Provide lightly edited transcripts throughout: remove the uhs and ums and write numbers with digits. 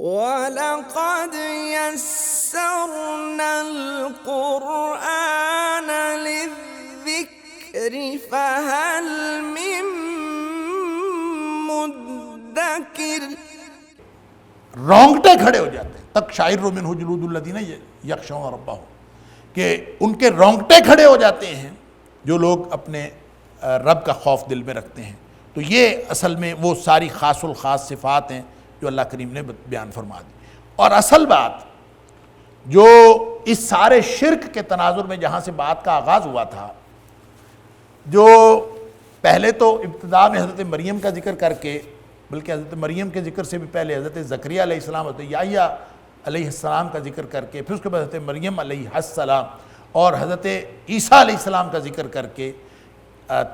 وَلَقَدْ يَسَّرْنَا الْقُرْآنَ لِلذِّكْرِ فَهَلْ مِن مُدَّكِرٍ۔ رونگٹے کھڑے ہو جاتے ہیں، تقشعر منہ جلود الذین یخشون ربہم، کہ ان کے رونگٹے کھڑے ہو جاتے ہیں جو لوگ اپنے رب کا خوف دل میں رکھتے ہیں۔ تو یہ اصل میں وہ ساری خاص الخاص صفات ہیں جو اللہ کریم نے بیان فرما دی۔ اور اصل بات جو اس سارے شرک کے تناظر میں جہاں سے بات کا آغاز ہوا تھا، جو پہلے تو ابتدا میں حضرت مریم کا ذکر کر کے، بلکہ حضرت مریم کے ذکر سے بھی پہلے حضرت زکریا علیہ السلام، حضرت یحییٰ علیہ السلام کا ذکر کر کے، پھر اس کے بعد حضرت مریم علیہ السلام اور حضرت عیسیٰ علیہ السلام کا ذکر کر کے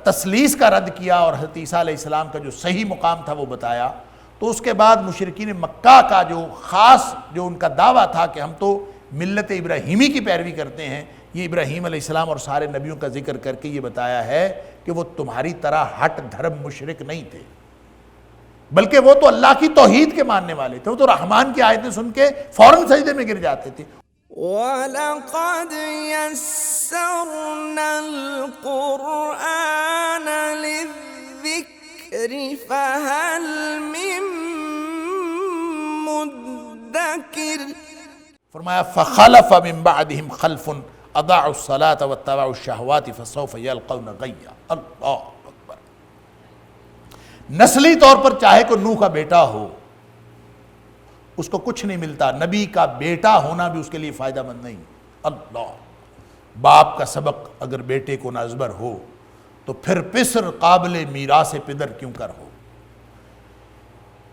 تثلیث کا رد کیا، اور حضرت عیسیٰ علیہ السلام کا جو صحیح مقام تھا وہ بتایا۔ تو اس کے بعد مشرکین مکہ کا جو خاص جو ان کا دعویٰ تھا کہ ہم تو ملت ابراہیمی کی پیروی کرتے ہیں، یہ ابراہیم علیہ السلام اور سارے نبیوں کا ذکر کر کے یہ بتایا ہے کہ وہ تمہاری طرح ہٹ دھرم مشرک نہیں تھے، بلکہ وہ تو اللہ کی توحید کے ماننے والے تھے، وہ تو رحمان کی آیتیں سن کے فوراً سجدے میں گر جاتے تھے۔ وَلَقَدْ يَسَّرْنَا الْقُرْآنَ لِلذِّكْرِ فَهَلْ مِن مُدَّكِرٍ۔ فرمایا فَخَلَفَ مِن بَعْدِهِمْ خَلْفٌ أَضَاعُوا الصَّلَاةَ وَاتَّبَعُوا الشَّهَوَاتِ فَسَوْفَ يَلْقَوْنَ غَيًّا۔ اللہ اکبر۔ نسلی طور پر چاہے کوئی نوح کا بیٹا ہو، اس کو کچھ نہیں ملتا، نبی کا بیٹا ہونا بھی اس کے لیے فائدہ مند نہیں۔ اللہ، باپ کا سبق اگر بیٹے کو نازبر ہو تو پھر پسر قابل میراث پدر کیوں کر ہو۔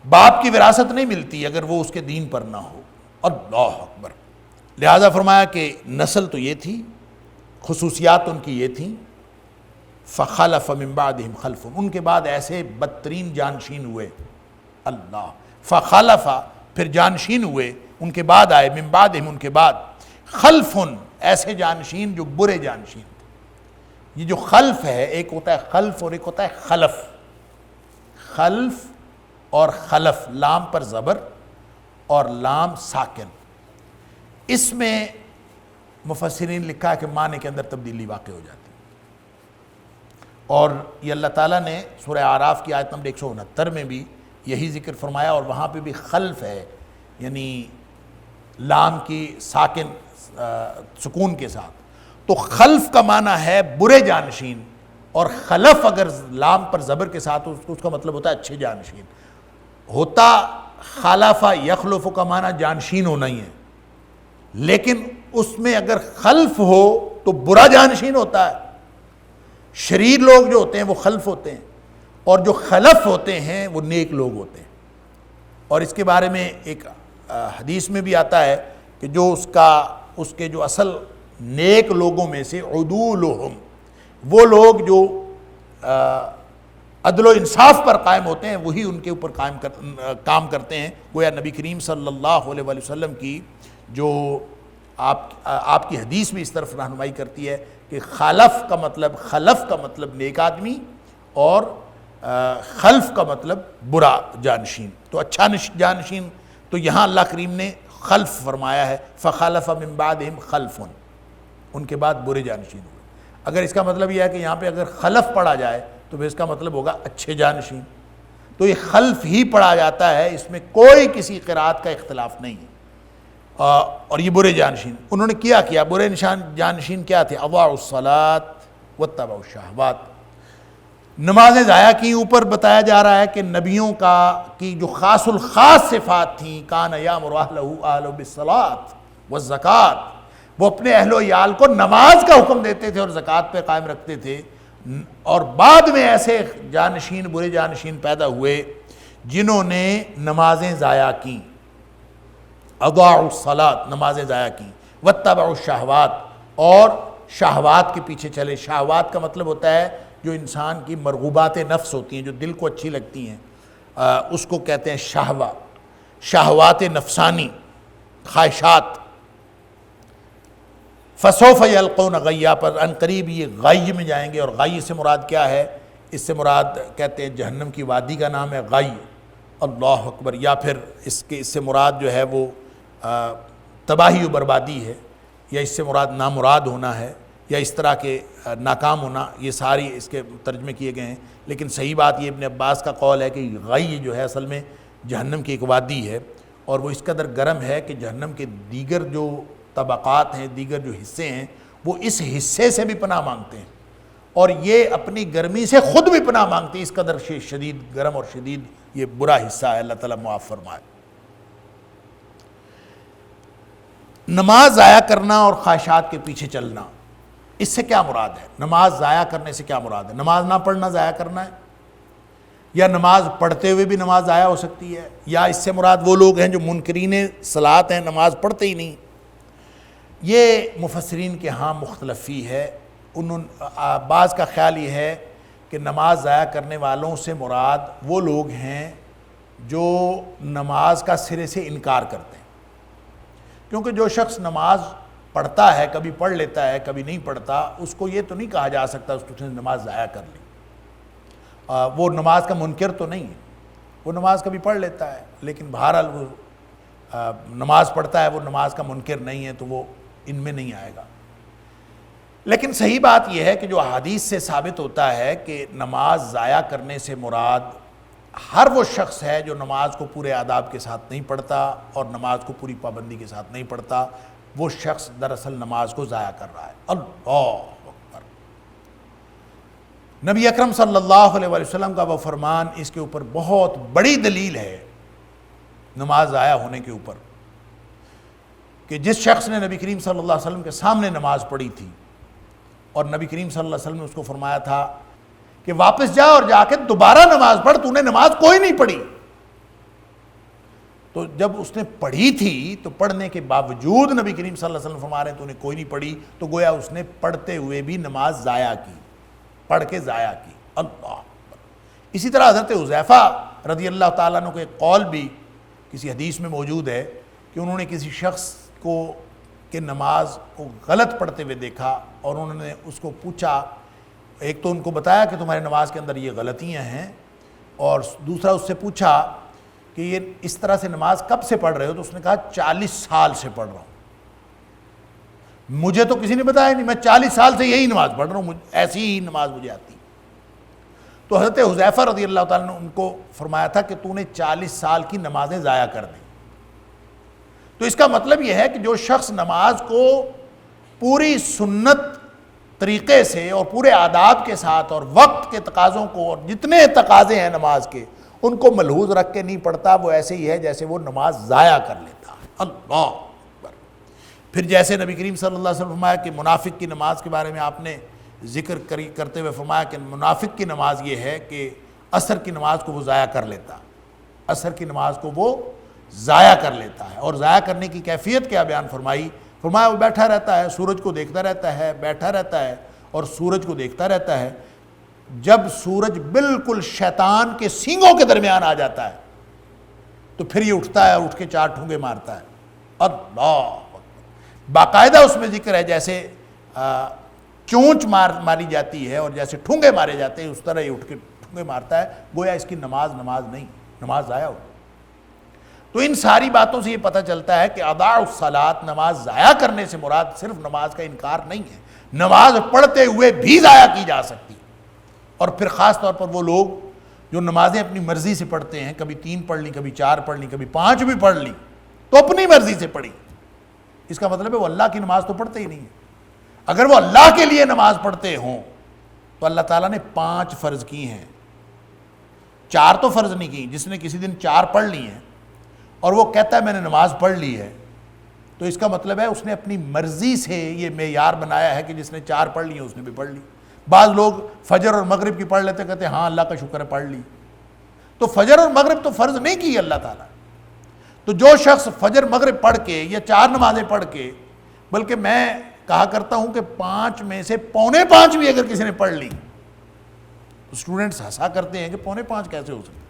باپ کی وراثت نہیں ملتی اگر وہ اس کے دین پر نہ ہو۔ اللہ اکبر۔ لہذا فرمایا کہ نسل تو یہ تھی، خصوصیات ان کی یہ تھیں۔ فخلف من بعدہم خلف، ان کے بعد ایسے بدترین جانشین ہوئے۔ اللہ، فخلف پھر جانشین ہوئے، ان کے بعد آئے، من بعدہم ان کے بعد، خلف ایسے جانشین جو برے جانشین تھے۔ یہ جو خلف ہے، ایک ہوتا ہے خلف اور ایک ہوتا ہے خلف۔ خلف اور خلف، لام پر زبر اور لام ساکن، اس میں مفسرین لکھا ہے کہ معنی کے اندر تبدیلی واقع ہو جاتی ہے۔ اور یہ اللہ تعالیٰ نے سورہ اعراف کی آیت نمبر 169 میں بھی یہی ذکر فرمایا، اور وہاں پہ بھی خلف ہے، یعنی لام کی ساکن سکون کے ساتھ۔ تو خلف کا معنی ہے برے جانشین، اور خلف اگر لام پر زبر کے ساتھ اس کا مطلب ہوتا ہے اچھے جانشین۔ ہوتا خالفہ یخلف کا معنی جانشین ہونا ہی ہے، لیکن اس میں اگر خلف ہو تو برا جانشین ہوتا ہے۔ شریر لوگ جو ہوتے ہیں وہ خلف ہوتے ہیں، اور جو خلف ہوتے ہیں وہ نیک لوگ ہوتے ہیں۔ اور اس کے بارے میں ایک حدیث میں بھی آتا ہے کہ جو اس کے جو اصل نیک لوگوں میں سے عدولہم، وہ لوگ جو عدل و انصاف پر قائم ہوتے ہیں، وہی ان کے اوپر کام کرتے ہیں۔ گویا نبی کریم صلی اللہ علیہ وآلہ وسلم کی جو آپ کی حدیث بھی اس طرف رہنمائی کرتی ہے کہ خلف کا مطلب نیک آدمی، اور خلف کا مطلب برا جانشین۔ تو اچھا جانشین، تو یہاں اللہ کریم نے خلف فرمایا ہے، فخلف من بعدہم خلف، ان کے بعد برے جانشین ہوئے۔ اگر اس کا مطلب یہ ہے کہ یہاں پہ اگر خلف پڑھا جائے تو پھر اس کا مطلب ہوگا اچھے جانشین، تو یہ خلف ہی پڑھا جاتا ہے، اس میں کوئی کسی قرات کا اختلاف نہیں ہے۔ اور یہ برے جانشین انہوں نے کیا برے جانشین کیا تھے؟ اضاعوا الصلاۃ واتبعوا الشہوات، نمازیں ضائع کی۔ اوپر بتایا جا رہا ہے کہ نبیوں کی جو خاص الخاص صفات تھیں، کان یامر اہلہ بالصلاۃ والزکوٰۃ، وہ اپنے اہل و عیال کو نماز کا حکم دیتے تھے اور زکوٰۃ پہ قائم رکھتے تھے۔ اور بعد میں ایسے جانشین، برے جانشین پیدا ہوئے جنہوں نے نمازیں ضائع کیں، اضاعوا الصلاۃ، نمازیں ضائع کیں، واتبعوا الشہوات، اور شہوات کے پیچھے چلے۔ شہوات کا مطلب ہوتا ہے جو انسان کی مرغوبات نفس ہوتی ہیں، جو دل کو اچھی لگتی ہیں، اس کو کہتے ہیں شہوہ، شہوات نفسانی، خواہشات۔ فسوف یلقون غیا، پر ان قریب یہ غی میں جائیں گے۔ اور غی سے مراد کیا ہے؟ اس سے مراد کہتے ہیں جہنم کی وادی کا نام ہے غی، اللہ اکبر، یا پھر اس سے مراد جو ہے وہ تباہی و بربادی ہے، یا اس سے مراد نامراد ہونا ہے، یا اس طرح کے ناکام ہونا، یہ ساری اس کے ترجمے کیے گئے ہیں۔ لیکن صحیح بات یہ ابن عباس کا قول ہے کہ غی جو ہے اصل میں جہنم کی ایک وادی ہے، اور وہ اس قدر گرم ہے کہ جہنم کے دیگر جو طبقات ہیں، دیگر جو حصے ہیں، وہ اس حصے سے بھی پناہ مانگتے ہیں، اور یہ اپنی گرمی سے خود بھی پناہ مانگتے ہیں۔ اس قدر شدید گرم اور شدید یہ برا حصہ ہے، اللہ تعالیٰ معاف فرمائے۔ نماز ضائع کرنا اور خواہشات کے پیچھے چلنا، اس سے کیا مراد ہے؟ نماز ضائع کرنے سے کیا مراد ہے؟ نماز نہ پڑھنا ضائع کرنا ہے، یا نماز پڑھتے ہوئے بھی نماز ضائع ہو سکتی ہے، یا اس سے مراد وہ لوگ ہیں جو منکرین صلاۃ ہیں، نماز پڑھتے ہی نہیں؟ یہ مفسرین کے ہاں مختلفی ہے۔ بعض کا خیال یہ ہے کہ نماز ضائع کرنے والوں سے مراد وہ لوگ ہیں جو نماز کا سرے سے انکار کرتے ہیں، کیونکہ جو شخص نماز پڑھتا ہے، کبھی پڑھ لیتا ہے کبھی نہیں پڑھتا، اس کو یہ تو نہیں کہا جا سکتا اس نے نماز ضائع کر لی۔ وہ نماز کا منکر تو نہیں ہے، وہ نماز کبھی پڑھ لیتا ہے، لیکن بہرحال وہ نماز پڑھتا ہے، وہ نماز کا منکر نہیں ہے، تو وہ ان میں نہیں آئے گا۔ لیکن صحیح بات یہ ہے کہ جو احادیث سے ثابت ہوتا ہے کہ نماز ضائع کرنے سے مراد ہر وہ شخص ہے جو نماز کو پورے آداب کے ساتھ نہیں پڑھتا اور نماز کو پوری پابندی کے ساتھ نہیں پڑھتا، وہ شخص دراصل نماز کو ضائع کر رہا ہے۔ اللہ اکبر۔ نبی اکرم صلی اللہ علیہ وسلم کا وہ فرمان اس کے اوپر بہت بڑی دلیل ہے، نماز ضائع ہونے کے اوپر، کہ جس شخص نے نبی کریم صلی اللہ علیہ وسلم کے سامنے نماز پڑھی تھی اور نبی کریم صلی اللہ علیہ وسلم نے اس کو فرمایا تھا کہ واپس جا اور جا کے دوبارہ نماز پڑھ، تو نے نماز کوئی نہیں پڑھی، تو جب اس نے پڑھی تھی تو پڑھنے کے باوجود نبی کریم صلی اللہ علیہ وسلم فرما رہے ہیں تو نے کوئی نہیں پڑھی، تو گویا اس نے پڑھتے ہوئے بھی نماز ضائع کی، پڑھ کے ضائع کی۔ اللہ اکبر۔ اسی طرح حضرت حذیفہ رضی اللہ تعالیٰ عنہ کا ایک قول بھی کسی حدیث میں موجود ہے کہ انہوں نے کسی شخص کو کہ نماز کو غلط پڑھتے ہوئے دیکھا، اور انہوں نے اس کو پوچھا، ایک تو ان کو بتایا کہ تمہاری نماز کے اندر یہ غلطیاں ہیں، اور دوسرا اس سے پوچھا کہ یہ اس طرح سے نماز کب سے پڑھ رہے ہو؟ تو اس نے کہا 40 سال سے پڑھ رہا ہوں، مجھے تو کسی نے بتایا نہیں، میں 40 سال سے یہی نماز پڑھ رہا ہوں، ایسی ہی نماز مجھے آتی۔ تو حضرت حذیفہ رضی اللہ تعالیٰ نے ان کو فرمایا تھا کہ تو نے 40 سال کی نمازیں ضائع کر دیں۔ تو اس کا مطلب یہ ہے کہ جو شخص نماز کو پوری سنت طریقے سے اور پورے آداب کے ساتھ اور وقت کے تقاضوں کو اور جتنے تقاضے ہیں نماز کے ان کو ملحوظ رکھ کے نہیں پڑھتا، وہ ایسے ہی ہے جیسے وہ نماز ضائع کر لیتا ہے۔ اللہ اکبر۔ پھر جیسے نبی کریم صلی اللہ علیہ وسلم فرمایا کہ منافق کی نماز کے بارے میں آپ نے ذکر کرتے ہوئے فرمایا کہ منافق کی نماز یہ ہے کہ عصر کی نماز کو وہ ضائع کر لیتا، عصر کی نماز کو وہ ضائع کر لیتا ہے۔ اور ضائع کرنے کی کیفیت کیا بیان فرمائی؟ فرمایا وہ بیٹھا رہتا ہے، سورج کو دیکھتا رہتا ہے، بیٹھا رہتا ہے اور سورج کو دیکھتا رہتا ہے، جب سورج بالکل شیطان کے سینگوں کے درمیان آ جاتا ہے تو پھر یہ اٹھتا ہے اور اٹھ کے 4 ٹھونگے مارتا ہے۔ اللہ باقاعدہ اس میں ذکر ہے جیسے چونچ ماری جاتی ہے اور جیسے ٹھونگے مارے جاتے ہیں، اس طرح یہ اٹھ کے ٹھونگے مارتا ہے، گویا اس کی نماز نہیں، نماز ضائع ہو۔ تو ان ساری باتوں سے یہ پتہ چلتا ہے کہ اضاعوا الصلاۃ، نماز ضائع کرنے سے مراد صرف نماز کا انکار نہیں ہے، نماز پڑھتے ہوئے بھی ضائع کی جا سکتی۔ اور پھر خاص طور پر وہ لوگ جو نمازیں اپنی مرضی سے پڑھتے ہیں، کبھی 3 پڑھ لی، کبھی 4 پڑھ لی، کبھی 5 بھی پڑھ لی، تو اپنی مرضی سے پڑھی، اس کا مطلب ہے وہ اللہ کی نماز تو پڑھتے ہی نہیں ہے۔ اگر وہ اللہ کے لیے نماز پڑھتے ہوں تو اللہ تعالیٰ نے 5 فرض کی ہیں، 4 تو فرض نہیں کی۔ جس نے کسی دن 4 پڑھ لی ہیں اور وہ کہتا ہے میں نے نماز پڑھ لی ہے، تو اس کا مطلب ہے اس نے اپنی مرضی سے یہ معیار بنایا ہے کہ جس نے 4 پڑھ لی ہیں اس نے بھی پڑھ لی۔ بعض لوگ فجر اور مغرب کی پڑھ لیتے، کہتے ہیں ہاں اللہ کا شکر ہے پڑھ لی، تو فجر اور مغرب تو فرض نہیں کی اللہ تعالیٰ۔ تو جو شخص فجر مغرب پڑھ کے یا 4 نمازیں پڑھ کے، بلکہ میں کہا کرتا ہوں کہ 5 میں سے 4.25 بھی اگر کسی نے پڑھ لی تو اسٹوڈنٹس ہنسا کرتے ہیں کہ 4.25 کیسے ہو سکتے۔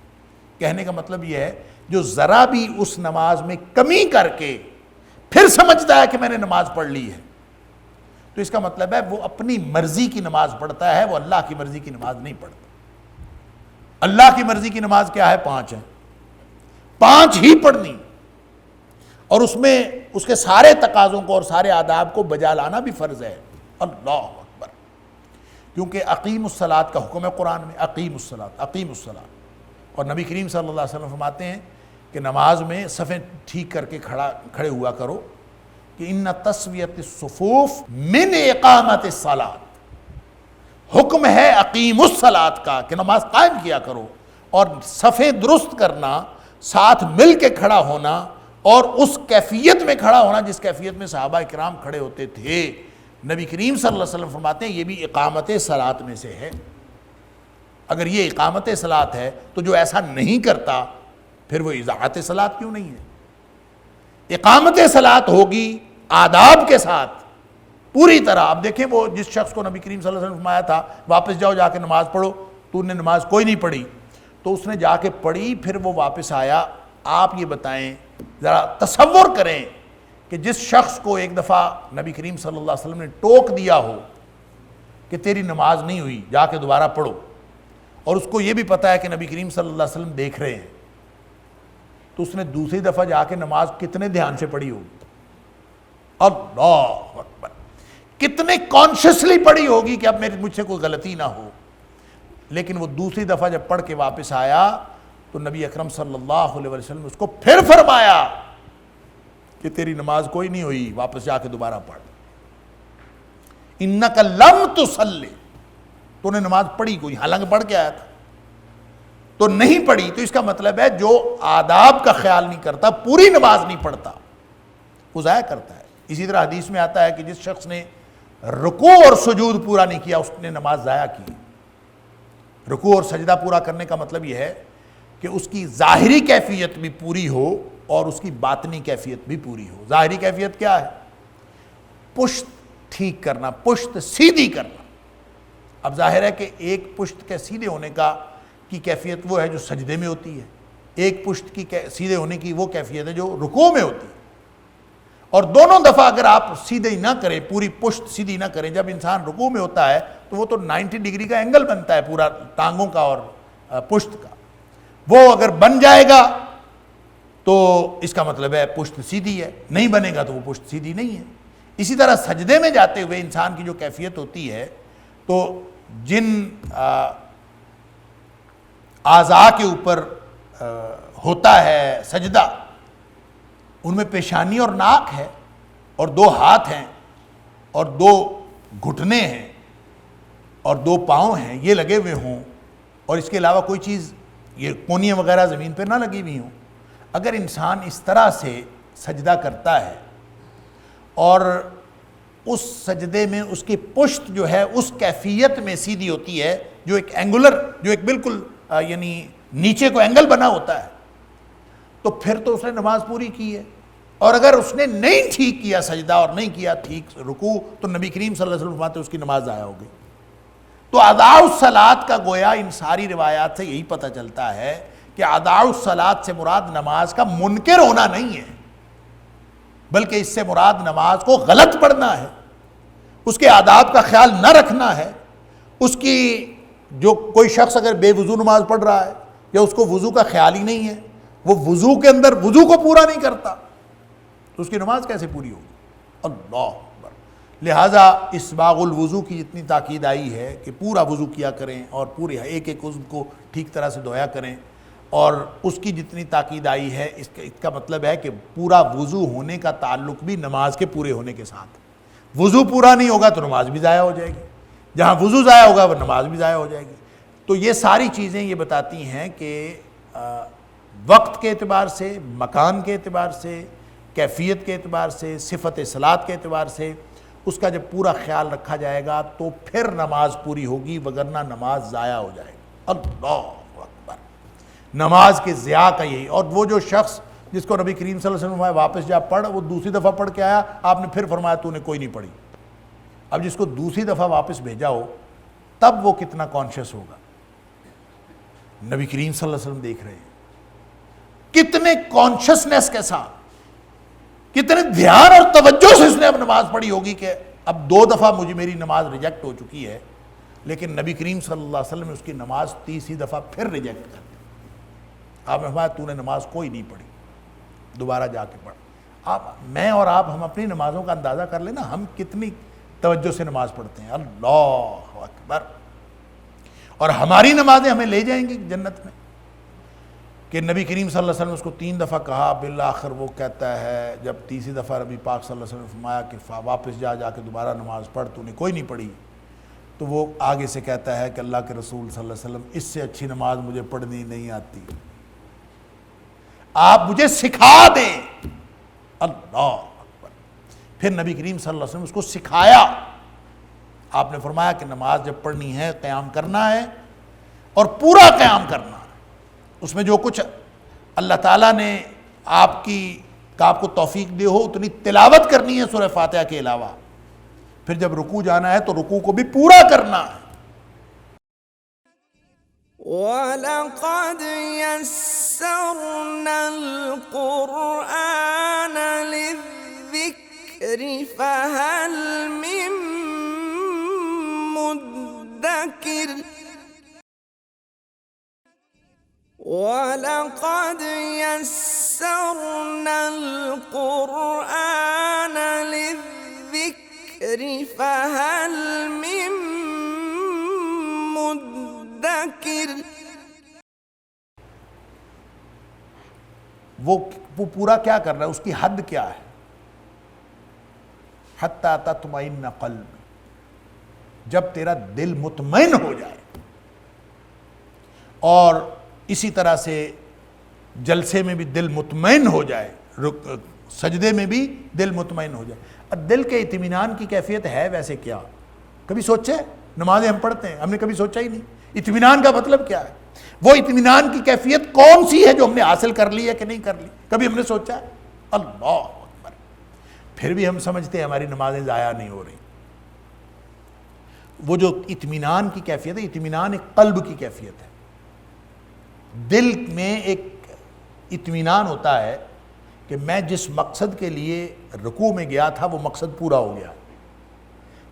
کہنے کا مطلب یہ ہے جو ذرا بھی اس نماز میں کمی کر کے پھر سمجھتا ہے کہ میں نے نماز پڑھ لی ہے، تو اس کا مطلب ہے وہ اپنی مرضی کی نماز پڑھتا ہے، وہ اللہ کی مرضی کی نماز نہیں پڑھتا۔ اللہ کی مرضی کی نماز کیا ہے؟ 5 ہے، 5 ہی پڑھنی، اور اس میں اس کے سارے تقاضوں کو اور سارے آداب کو بجا لانا بھی فرض ہے۔ اللہ اکبر، کیونکہ اقیم الصلاۃ کا حکم ہے قرآن میں، اقیم الصلاۃ، اور نبی کریم صلی اللہ علیہ وسلم فرماتے ہیں کہ نماز میں صفیں ٹھیک کر کے کھڑے ہوا کرو، کہ ان تسویۃ الصفوف من اقامت الصلاۃ، حکم ہے اقیم الصلاۃ کا کہ نماز قائم کیا کرو، اور صفیں درست کرنا، ساتھ مل کے کھڑا ہونا، اور اس کیفیت میں کھڑا ہونا جس کیفیت میں صحابہ کرام کھڑے ہوتے تھے۔ نبی کریم صلی اللہ علیہ وسلم فرماتے ہیں یہ بھی اقامت صلاۃ میں سے ہے۔ اگر یہ اقامت صلاۃ ہے تو جو ایسا نہیں کرتا پھر وہ اضاعت صلاۃ کیوں نہیں ہے؟ اقامت صلاۃ ہوگی آداب کے ساتھ پوری طرح۔ اب دیکھیں وہ جس شخص کو نبی کریم صلی اللہ علیہ وسلم نے فرمایا تھا واپس جاؤ جا کے نماز پڑھو، تو نے نماز کوئی نہیں پڑھی، تو اس نے جا کے پڑھی، پھر وہ واپس آیا۔ آپ یہ بتائیں، ذرا تصور کریں کہ جس شخص کو ایک دفعہ نبی کریم صلی اللہ علیہ وسلم نے ٹوک دیا ہو کہ تیری نماز نہیں ہوئی، جا کے دوبارہ پڑھو، اور اس کو یہ بھی پتا ہے کہ نبی کریم صلی اللہ علیہ وسلم دیکھ رہے ہیں، تو اس نے دوسری دفعہ جا کے نماز کتنے دھیان سے پڑھی ہوگی؟ اللہ اکبر، کتنے کانشیسلی پڑھی ہوگی کہ اب مجھ سے کوئی غلطی نہ ہو۔ لیکن وہ دوسری دفعہ جب پڑھ کے واپس آیا تو نبی اکرم صلی اللہ علیہ وسلم نے اس کو پھر فرمایا کہ تیری نماز کوئی نہیں ہوئی، واپس جا کے دوبارہ پڑھ۔ انک لم تصلی، تو نے نماز پڑھی کوئی، حالانکہ پڑھ کے آیا تھا تو نہیں پڑھی، تو اس کا مطلب ہے جو آداب کا خیال نہیں کرتا، پوری نماز نہیں پڑھتا، وہ ضائع کرتا ہے۔ اسی طرح حدیث میں آتا ہے کہ جس شخص نے رکوع اور سجود پورا نہیں کیا اس نے نماز ضائع کی۔ رکوع اور سجدہ پورا کرنے کا مطلب یہ ہے کہ اس کی ظاہری کیفیت بھی پوری ہو اور اس کی باطنی کیفیت بھی پوری ہو۔ ظاہری کیفیت کیا ہے؟ پشت ٹھیک کرنا، پشت سیدھی کرنا۔ اب ظاہر ہے کہ ایک پشت کے سیدھے ہونے کی کیفیت وہ ہے جو سجدے میں ہوتی ہے، ایک پشت کی سیدھے ہونے کی وہ کیفیت ہے جو رکوع میں ہوتی ہے، اور دونوں دفعہ اگر آپ سیدھے نہ کریں، پوری پشت سیدھی نہ کریں، جب انسان رکوع میں ہوتا ہے تو وہ تو 90 ڈگری کا اینگل بنتا ہے پورا ٹانگوں کا اور پشت کا، وہ اگر بن جائے گا تو اس کا مطلب ہے پشت سیدھی ہے، نہیں بنے گا تو وہ پشت سیدھی نہیں ہے۔ اسی طرح سجدے میں جاتے ہوئے انسان کی جو کیفیت ہوتی ہے، تو جن اعضاء کے اوپر ہوتا ہے سجدہ، ان میں پیشانی اور ناک ہے، اور 2 ہاتھ ہیں، اور 2 گھٹنے ہیں، اور 2 پاؤں ہیں، یہ لگے ہوئے ہوں، اور اس کے علاوہ کوئی چیز یہ کونیاں وغیرہ زمین پہ نہ لگی ہوئی ہوں۔ اگر انسان اس طرح سے سجدہ کرتا ہے اور اس سجدے میں اس کی پشت جو ہے اس کیفیت میں سیدھی ہوتی ہے جو ایک اینگولر، جو ایک بالکل یعنی نیچے کو اینگل بنا ہوتا ہے، تو پھر تو اس نے نماز پوری کی ہے۔ اور اگر اس نے نہیں ٹھیک کیا سجدہ اور نہیں کیا ٹھیک رکوع، تو نبی کریم صلی اللہ علیہ وسلم فرماتے ہیں اس کی نماز ضائع ہو گئی۔ تو اضاع الصلاۃ کا گویا ان ساری روایات سے یہی پتہ چلتا ہے کہ اضاع الصلاۃ سے مراد نماز کا منکر ہونا نہیں ہے، بلکہ اس سے مراد نماز کو غلط پڑھنا ہے، اس کے آداب کا خیال نہ رکھنا ہے۔ اس کی جو کوئی شخص اگر بے وضو نماز پڑھ رہا ہے یا اس کو وضو کا خیال ہی نہیں ہے، وہ وضو کے اندر وضو کو پورا نہیں کرتا، تو اس کی نماز کیسے پوری ہوگی؟ اللہ اکبر۔ لہٰذا اسباغ الوضو کی جتنی تاکید آئی ہے کہ پورا وضو کیا کریں اور پورے ایک ایک عضو کو ٹھیک طرح سے دھویا کریں، اور اس کی جتنی تاکید آئی ہے اس کا مطلب ہے کہ پورا وضو ہونے کا تعلق بھی نماز کے پورے ہونے کے ساتھ۔ وضو پورا نہیں ہوگا تو نماز بھی ضائع ہو جائے گی، جہاں وضو ضائع ہوگا وہ نماز بھی ضائع ہو جائے گی۔ تو یہ ساری چیزیں یہ بتاتی ہیں کہ وقت کے اعتبار سے، مکان کے اعتبار سے، کیفیت کے اعتبار سے، صفت صلاۃ کے اعتبار سے اس کا جب پورا خیال رکھا جائے گا تو پھر نماز پوری ہوگی، وگرنہ نماز ضائع ہو جائے گی۔ اللہ اکبر۔ نماز کے ضیاع کا یہی، اور وہ جو شخص جس کو نبی کریم صلی اللہ علیہ وسلم فرمایا واپس جا پڑھ، وہ دوسری دفعہ پڑھ کے آیا، آپ نے پھر فرمایا تو نے کوئی نہیں پڑھی۔ اب جس کو دوسری دفعہ واپس بھیجا ہو تب وہ کتنا کانشیس ہوگا؟ نبی کریم صلی اللہ علیہ وسلم دیکھ رہے ہیں کتنے کانشیسنیس کے ساتھ، کتنے دھیان اور توجہ سے اس نے اب نماز پڑھی ہوگی کہ اب 2 دفعہ میری نماز ریجیکٹ ہو چکی ہے، لیکن نبی کریم صلی اللہ علیہ وسلم نے اس کی نماز تیسری دفعہ پھر ریجیکٹ کر دی۔ آپ نے فرمایا تو نے نماز کوئی نہیں پڑھی، دوبارہ جا کے پڑھ۔ میں اور آپ ہم اپنی نمازوں کا اندازہ کر لیں نا، ہم کتنی توجہ سے نماز پڑھتے ہیں، اللہ اکبر۔ اور ہماری نمازیں ہمیں لے جائیں گی جنت میں، کہ نبی کریم صلی اللہ علیہ وسلم نے اس کو 3 دفعہ کہا، بالآخر وہ کہتا ہے جب تیسری دفعہ نبی پاک صلی اللہ علیہ وسلم نے فرمایا کہ واپس جا کے دوبارہ نماز پڑھ، تو نے کوئی نہیں پڑھی، تو وہ آگے سے کہتا ہے کہ اللہ کے رسول صلی اللہ علیہ وسلم اس سے اچھی نماز مجھے پڑھنی نہیں آتی، آپ مجھے سکھا دیں۔ اللہ اکبر۔ پھر نبی کریم صلی اللہ علیہ وسلم اس کو سکھایا، آپ نے فرمایا کہ نماز جب پڑھنی ہے قیام کرنا ہے اور پورا قیام کرنا ہے، اس میں جو کچھ اللہ تعالیٰ نے آپ کو توفیق دی ہو اتنی تلاوت کرنی ہے سورہ فاتحہ کے علاوہ، پھر جب رکوع جانا ہے تو رکوع کو بھی پورا کرنا ہے۔ وَلَقَدْ يَسَّرْنَا الْقُرْآنَ لِلذِّكْرِ فَهَلْ مِن مُّدَّكِرٍ وَلَقَدْ يَسَّرْنَا الْقُرْآنَ لِلذِّكْرِ فَهَلْ مِن مُّدَّكِرٍ۔ وہ پورا کیا کر رہا ہے، اس کی حد کیا ہے؟ حتی تطمئن قلب، جب تیرا دل مطمئن ہو جائے، اور اسی طرح سے جلسے میں بھی دل مطمئن ہو جائے، سجدے میں بھی دل مطمئن ہو جائے۔ اور دل کے اطمینان کی کیفیت ہے ویسے کیا؟ کبھی سوچے؟ نمازیں ہم پڑھتے ہیں، ہم نے کبھی سوچا ہی نہیں اطمینان کا مطلب کیا ہے، وہ اطمینان کی کیفیت کون سی ہے جو ہم نے حاصل کر لی ہے کہ نہیں کر لی، کبھی ہم نے سوچا ہے؟ اللہ اکبر۔ پھر بھی ہم سمجھتے ہیں ہماری نمازیں ضائع نہیں ہو رہی۔ وہ جو اطمینان کی کیفیت ہے، اطمینان ایک قلب کی کیفیت ہے، دل میں ایک اطمینان ہوتا ہے کہ میں جس مقصد کے لیے رکوع میں گیا تھا وہ مقصد پورا ہو گیا،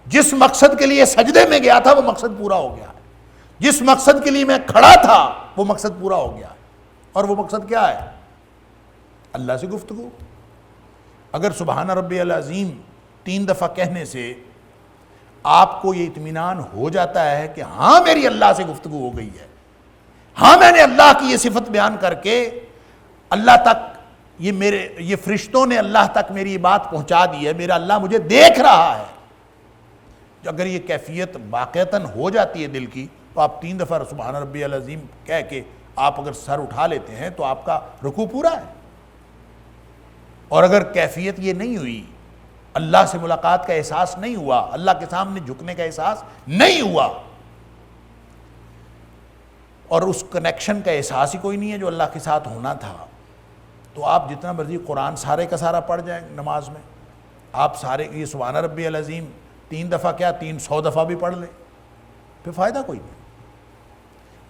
جس مقصد کے لیے سجدے میں گیا تھا وہ مقصد پورا ہو گیا، جس مقصد کے لیے میں کھڑا تھا وہ مقصد پورا ہو گیا۔ اور وہ مقصد کیا ہے؟ اللہ سے گفتگو۔ اگر سبحان ربی العظیم 3 دفعہ کہنے سے آپ کو یہ اطمینان ہو جاتا ہے کہ ہاں میری اللہ سے گفتگو ہو گئی ہے، ہاں میں نے اللہ کی یہ صفت بیان کر کے اللہ تک یہ فرشتوں نے اللہ تک میری بات پہنچا دی ہے، میرا اللہ مجھے دیکھ رہا ہے، اگر یہ کیفیت واقعتاً ہو جاتی ہے دل کی، تو آپ 3 دفعہ سبحان ربی العظیم کہہ کے آپ اگر سر اٹھا لیتے ہیں تو آپ کا رکوع پورا ہے۔ اور اگر کیفیت یہ نہیں ہوئی، اللہ سے ملاقات کا احساس نہیں ہوا، اللہ کے سامنے جھکنے کا احساس نہیں ہوا، اور اس کنیکشن کا احساس ہی کوئی نہیں ہے جو اللہ کے ساتھ ہونا تھا، تو آپ جتنا مرضی قرآن سارے کا سارا پڑھ جائیں نماز میں، آپ سارے یہ سبحان ربی العظیم 3 دفعہ کیا 300 دفعہ بھی پڑھ لیں، پھر فائدہ کوئی نہیں۔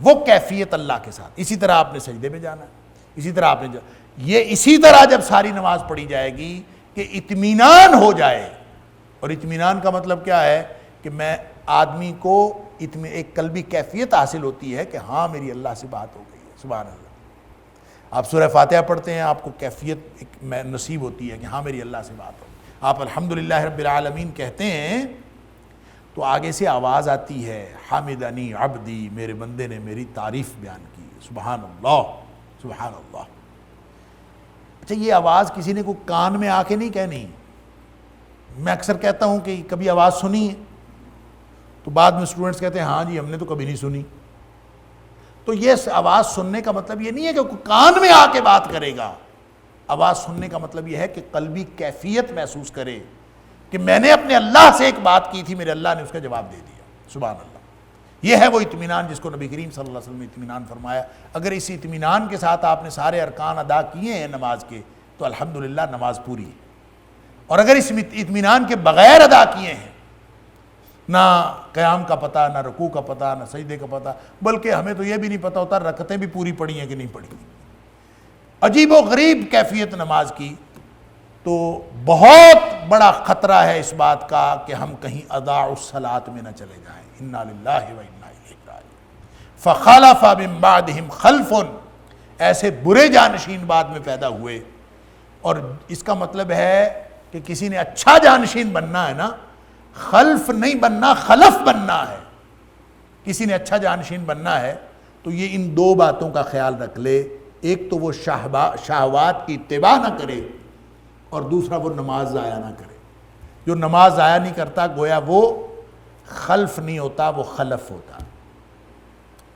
وہ کیفیت اللہ کے ساتھ۔ اسی طرح آپ نے سجدے میں جانا ہے، اسی طرح آپ نے اسی طرح جب ساری نماز پڑھی جائے گی کہ اطمینان ہو جائے، اور اطمینان کا مطلب کیا ہے کہ میں آدمی کو ایک قلبی کیفیت حاصل ہوتی ہے کہ ہاں میری اللہ سے بات ہو گئی ہے، سبحان اللہ۔ آپ سورہ فاتحہ پڑھتے ہیں، آپ کو کیفیت نصیب ہوتی ہے کہ ہاں میری اللہ سے بات ہو، آپ الحمدللہ رب العالمین کہتے ہیں تو آگے سے آواز آتی ہے، حامدنی عبدی، میرے بندے نے میری تعریف بیان کی، سبحان اللہ سبحان اللہ۔ اچھا، یہ آواز کسی نے کوئی کان میں آ کے نہیں کہنی۔ میں اکثر کہتا ہوں کہ کبھی آواز سنی ہے، تو بعد میں اسٹوڈنٹس کہتے ہیں ہاں جی ہم نے تو کبھی نہیں سنی۔ تو یہ آواز سننے کا مطلب یہ نہیں ہے کہ کوئی کان میں آ کے بات کرے گا، آواز سننے کا مطلب یہ ہے کہ قلبی کیفیت محسوس کرے کہ میں نے اپنے اللہ سے ایک بات کی تھی، میرے اللہ نے اس کا جواب دے دیا، سبحان اللہ۔ یہ ہے وہ اطمینان جس کو نبی کریم صلی اللہ علیہ وسلم نے اطمینان فرمایا۔ اگر اس اطمینان کے ساتھ آپ نے سارے ارکان ادا کیے ہیں نماز کے تو الحمدللہ نماز پوری ہے، اور اگر اس اطمینان کے بغیر ادا کیے ہیں، نہ قیام کا پتہ، نہ رکوع کا پتہ، نہ سجدے کا پتہ، بلکہ ہمیں تو یہ بھی نہیں پتہ ہوتا رکعتیں بھی پوری پڑھی ہیں کہ نہیں پڑھی، عجیب و غریب کیفیت نماز کی، تو بہت بڑا خطرہ ہے اس بات کا کہ ہم کہیں اضاعوا الصلاۃ میں نہ چلے جائیں۔ انا للہ و انا الیہ راجعون۔ فخلف من بعدہم خلف، ایسے برے جانشین بعد میں پیدا ہوئے، اور اس کا مطلب ہے کہ کسی نے اچھا جانشین بننا ہے نا، خلف نہیں بننا، خلف بننا ہے۔ کسی نے اچھا جانشین بننا ہے تو یہ ان دو باتوں کا خیال رکھ لے، ایک تو وہ شہوات کی اتباع نہ کرے، اور دوسرا وہ نماز ضائع نہ کرے۔ جو نماز ضائع نہیں کرتا گویا وہ خلف نہیں ہوتا، وہ خلف ہوتا۔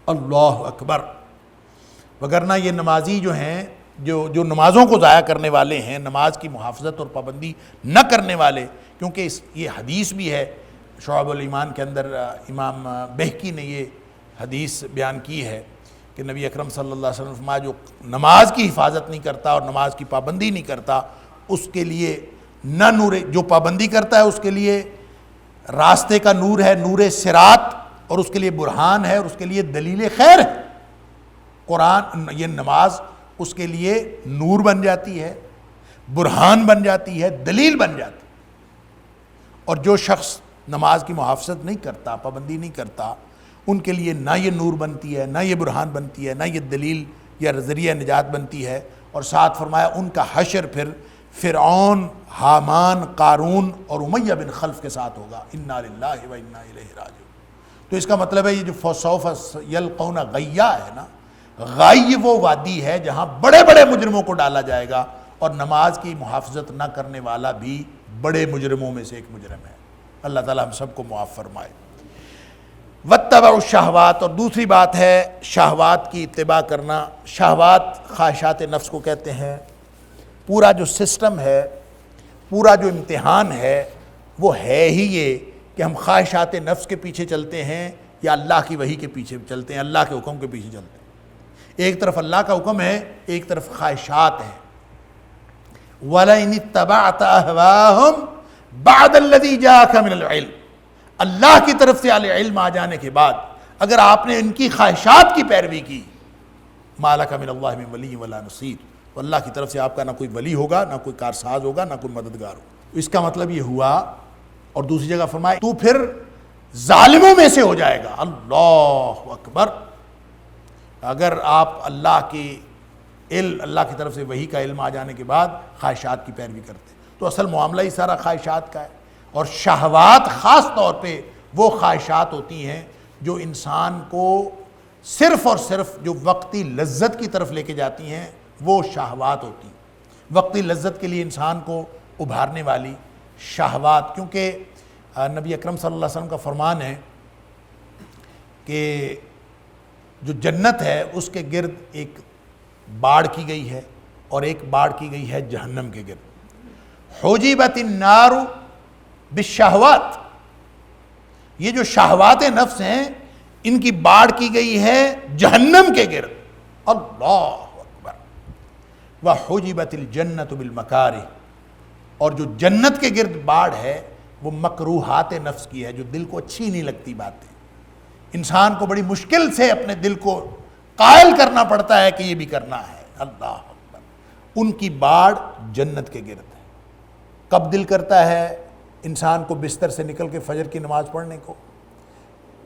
اللہ اکبر۔ وگرنہ یہ نمازی جو ہیں، جو نمازوں کو ضائع کرنے والے ہیں، نماز کی محافظت اور پابندی نہ کرنے والے، کیونکہ یہ حدیث بھی ہے شعب الایمان کے اندر، امام بہقی نے یہ حدیث بیان کی ہے کہ نبی اکرم صلی اللہ علیہ وسلم فرمایا جو نماز کی حفاظت نہیں کرتا اور نماز کی پابندی نہیں کرتا، اس کے لیے نہ نور، جو پابندی کرتا ہے اس کے لیے راستے کا نور ہے، نور صراط، اور اس کے لیے برہان ہے، اور اس کے لیے دلیل خیر ہے۔ قرآن، یہ نماز اس کے لیے نور بن جاتی ہے، برہان بن جاتی ہے، دلیل بن جاتی ہے۔ اور جو شخص نماز کی محافظت نہیں کرتا، پابندی نہیں کرتا، ان کے لیے نہ یہ نور بنتی ہے، نہ یہ برہان بنتی ہے، نہ یہ دلیل یا ذریعہ نجات بنتی ہے۔ اور ساتھ فرمایا ان کا حشر پھر فرعون، حامان، قارون اور امیہ بن خلف کے ساتھ ہوگا۔ انا للہ و انا الیہ راجعون۔ تو اس کا مطلب ہے یہ جو فسوف یلقون غیا ہے نا، غی وہ وادی ہے جہاں بڑے بڑے مجرموں کو ڈالا جائے گا، اور نماز کی محافظت نہ کرنے والا بھی بڑے مجرموں میں سے ایک مجرم ہے۔ اللہ تعالیٰ ہم سب کو معاف فرمائے۔ واتبعوا الشہوات، اور دوسری بات ہے شہوات کی اتباع کرنا۔ شہوات خواہشات نفس کو کہتے ہیں۔ پورا جو سسٹم ہے، پورا جو امتحان ہے، وہ ہے ہی یہ کہ ہم خواہشات نفس کے پیچھے چلتے ہیں یا اللہ کی وحی کے پیچھے چلتے ہیں، اللہ کے حکم کے پیچھے چلتے ہیں۔ ایک طرف اللہ کا حکم ہے، ایک طرف خواہشات ہیں۔ وَلَئِنِ اتَّبَعْتَ أَهْوَاهُمْ بَعْدَ الَّذِي جَاءَكَ مِنَ الْعِلْمِ، اللہ کی طرف سے علم آ جانے کے بعد اگر آپ نے ان کی خواہشات کی پیروی کی، مَا لَكَ مِنَ اللَّهِ مِنْ وَلِيٍّ وَلَا نَصِيرٍ، تو اللہ کی طرف سے آپ کا نہ کوئی ولی ہوگا، نہ کوئی کارساز ہوگا، نہ کوئی مددگار ہوگا۔ اس کا مطلب یہ ہوا، اور دوسری جگہ فرمائے تو پھر ظالموں میں سے ہو جائے گا۔ اللہ اکبر۔ اگر آپ اللہ کی طرف سے وحی کا علم آ جانے کے بعد خواہشات کی پیروی کرتے تو اصل معاملہ ہی سارا خواہشات کا ہے۔ اور شہوات خاص طور پہ وہ خواہشات ہوتی ہیں جو انسان کو صرف اور صرف جو وقتی لذت کی طرف لے کے جاتی ہیں، وہ شہوات ہوتی ہیں۔ وقتی لذت کے لیے انسان کو ابھارنے والی شہوات، کیونکہ نبی اکرم صلی اللہ علیہ وسلم کا فرمان ہے کہ جو جنت ہے اس کے گرد ایک باڑ کی گئی ہے، اور ایک باڑ کی گئی ہے جہنم کے گرد۔ حجبت النار بالشہوات، یہ جو شہوات نفس ہیں ان کی باڑ کی گئی ہے جہنم کے گرد۔ اللہ اکبر۔ وحجبت الجنت بالمکارہ، اور جو جنت کے گرد باڑ ہے وہ مکروہات نفس کی ہے، جو دل کو اچھی نہیں لگتی باتیں، انسان کو بڑی مشکل سے اپنے دل کو قائل کرنا پڑتا ہے کہ یہ بھی کرنا ہے۔ اللہ اکبر۔ ان کی باڑ جنت کے گرد ہے۔ کب دل کرتا ہے انسان کو بستر سے نکل کے فجر کی نماز پڑھنے کو؟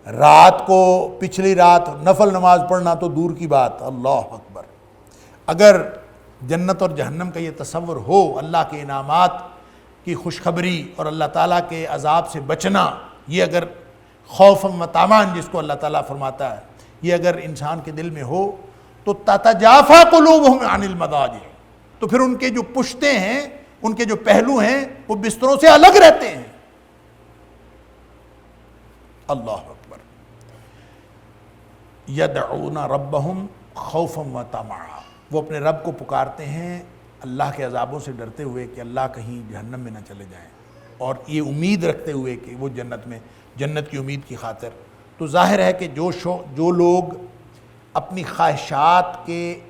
رات کو، پچھلی رات نفل نماز پڑھنا تو دور کی بات۔ اللہ اکبر۔ اگر جنت اور جہنم کا یہ تصور ہو، اللہ کے انعامات کی خوشخبری اور اللہ تعالیٰ کے عذاب سے بچنا، یہ اگر خوف و طمعاً جس کو اللہ تعالیٰ فرماتا ہے، یہ اگر انسان کے دل میں ہو تو تتجافا قلوبہم عن المضاجع، تو پھر ان کے جو پشتیں ہیں، ان کے جو پہلو ہیں، وہ بستروں سے الگ رہتے ہیں۔ اللہ اکبر۔ یدعون ربہم خوفا و طمعا، وہ اپنے رب کو پکارتے ہیں اللہ کے عذابوں سے ڈرتے ہوئے کہ اللہ کہیں جہنم میں نہ چلے جائیں، اور یہ امید رکھتے ہوئے کہ وہ جنت کی امید کی خاطر۔ تو ظاہر ہے کہ جو لوگ اپنی خواہشات کے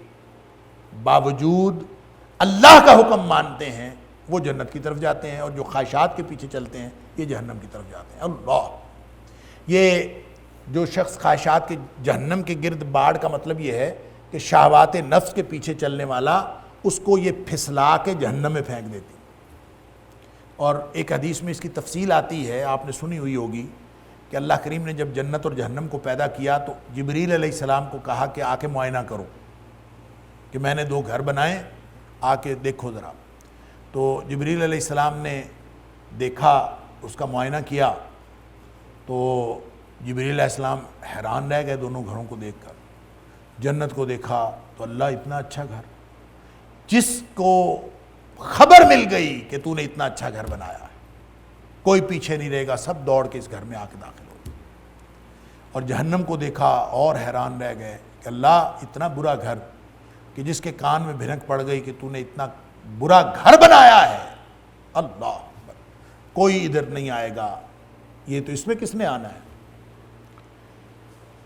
باوجود اللہ کا حکم مانتے ہیں وہ جنت کی طرف جاتے ہیں، اور جو خواہشات کے پیچھے چلتے ہیں یہ جہنم کی طرف جاتے ہیں۔ اللہ، یہ جو شخص خواہشات کے جہنم کے گرد باڑ کا مطلب یہ ہے کہ شہوات نفس کے پیچھے چلنے والا اس کو یہ پھسلا کے جہنم میں پھینک دیتی۔ اور ایک حدیث میں اس کی تفصیل آتی ہے، آپ نے سنی ہوئی ہوگی کہ اللہ کریم نے جب جنت اور جہنم کو پیدا کیا تو جبریل علیہ السلام کو کہا کہ آ کے معائنہ کرو۔ کہ میں نے 2 گھر بنائے، آ کے دیکھو ذرا۔ تو جبریل علیہ السلام نے دیکھا، اس کا معائنہ کیا، تو جبریل علیہ السلام حیران رہ گئے دونوں گھروں کو دیکھ کر۔ جنت کو دیکھا تو اللہ اتنا اچھا گھر، جس کو خبر مل گئی کہ تو نے اتنا اچھا گھر بنایا ہے، کوئی پیچھے نہیں رہے گا، سب دوڑ کے اس گھر میں آ کے داخل ہو گئے۔ اور جہنم کو دیکھا اور حیران رہ گئے کہ اللہ اتنا برا گھر کہ جس کے کان میں بھنک پڑ گئی کہ تو نے اتنا برا گھر بنایا ہے، اللہ اکبر، کوئی ادھر نہیں آئے گا، یہ تو اس میں کس نے آنا ہے۔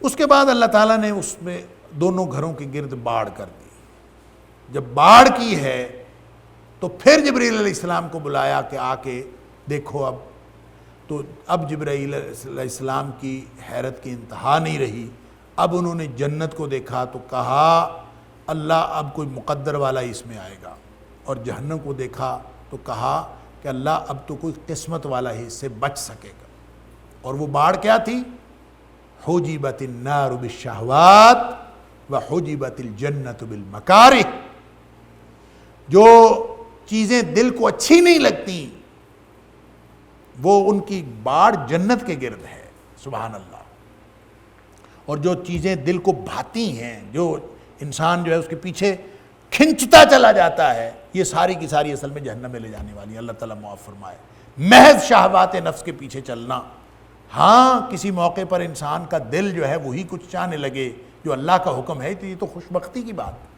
اس کے بعد اللہ تعالیٰ نے اس میں دونوں گھروں کے گرد باڑ کر دی۔ جب باڑ کی ہے تو پھر جبرائیل علیہ السلام کو بلایا کہ آ کے دیکھو اب۔ تو اب جبرائیل علیہ السلام کی حیرت کی انتہا نہیں رہی۔ اب انہوں نے جنت کو دیکھا تو کہا اللہ اب کوئی مقدر والا اس میں آئے گا، اور جہنم کو دیکھا تو کہا کہ اللہ اب تو کوئی قسمت والا ہی اس سے بچ سکے گا۔ اور وہ باڑ کیا تھی؟ حجبت النار بالشہوات وحجبت الجنت بالمکارہ۔ جو چیزیں دل کو اچھی نہیں لگتی وہ ان کی باڑ جنت کے گرد ہے، سبحان اللہ۔ اور جو چیزیں دل کو بھاتی ہیں، جو انسان جو ہے اس کے پیچھے کھنچتا چلا جاتا ہے، یہ ساری کی ساری اصل میں جہنم میں لے جانے والی ہیں۔ اللہ تعالیٰ معاف فرمائے۔ محض شہوات نفس کے پیچھے چلنا، ہاں کسی موقع پر انسان کا دل جو ہے وہی کچھ چاہنے لگے جو اللہ کا حکم ہے، تو یہ تو خوش بختی کی بات ہے،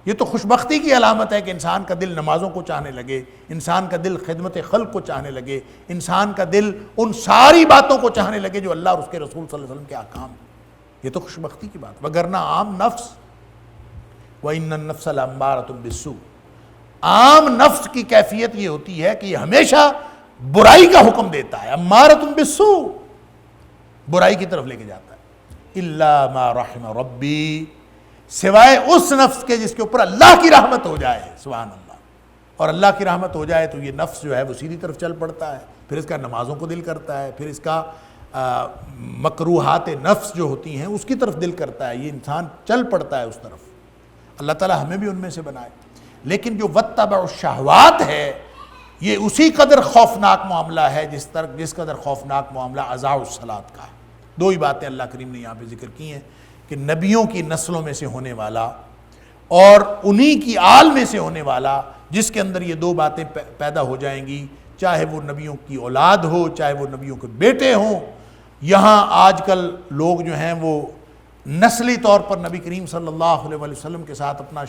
یہ تو خوش بختی کی علامت ہے کہ انسان کا دل نمازوں کو چاہنے لگے، انسان کا دل خدمت خلق کو چاہنے لگے، انسان کا دل ان ساری باتوں کو چاہنے لگے جو اللہ اور اس کے رسول صلی اللہ علیہ وسلم کے احکام ہیں۔ یہ تو خوش بختی کی بات، وگرنہ عام نفس وَإِنَّ النَّفْسَ لَأَمَّارَةٌ بِالسُّوءِ، عام نفس کی کیفیت یہ ہوتی ہے کہ یہ ہمیشہ برائی کا حکم دیتا ہے، امارۃ بالسوء، برائی کی طرف لے کے جاتا ہے۔ الا ما رحم ربی، سوائے اس نفس کے جس کے اوپر اللہ کی رحمت ہو جائے، سبحان اللہ، اور اللہ کی رحمت ہو جائے تو یہ نفس جو ہے وہ سیدھی طرف چل پڑتا ہے، پھر اس کا نمازوں کو دل کرتا ہے، پھر اس کا مکروہات نفس جو ہوتی ہیں اس کی طرف دل کرتا ہے، یہ انسان چل پڑتا ہے اس طرف۔ اللہ تعالیٰ ہمیں بھی ان میں سے بنائے۔ لیکن جو واتبعوا الشہوات ہے، یہ اسی قدر خوفناک معاملہ ہے جس قدر خوفناک معاملہ اضاعوا الصلاۃ کا ہے۔ 2 ہی باتیں اللہ کریم نے یہاں پہ ذکر کی ہیں کہ نبیوں کی نسلوں میں سے ہونے والا اور انہی کی آل میں سے ہونے والا جس کے اندر یہ 2 باتیں پیدا ہو جائیں گی، چاہے وہ نبیوں کی اولاد ہو، چاہے وہ نبیوں کے بیٹے ہوں۔ یہاں آج کل لوگ جو ہیں وہ نسلی طور پر نبی کریم صلی اللہ علیہ وسلم کے ساتھ اپنا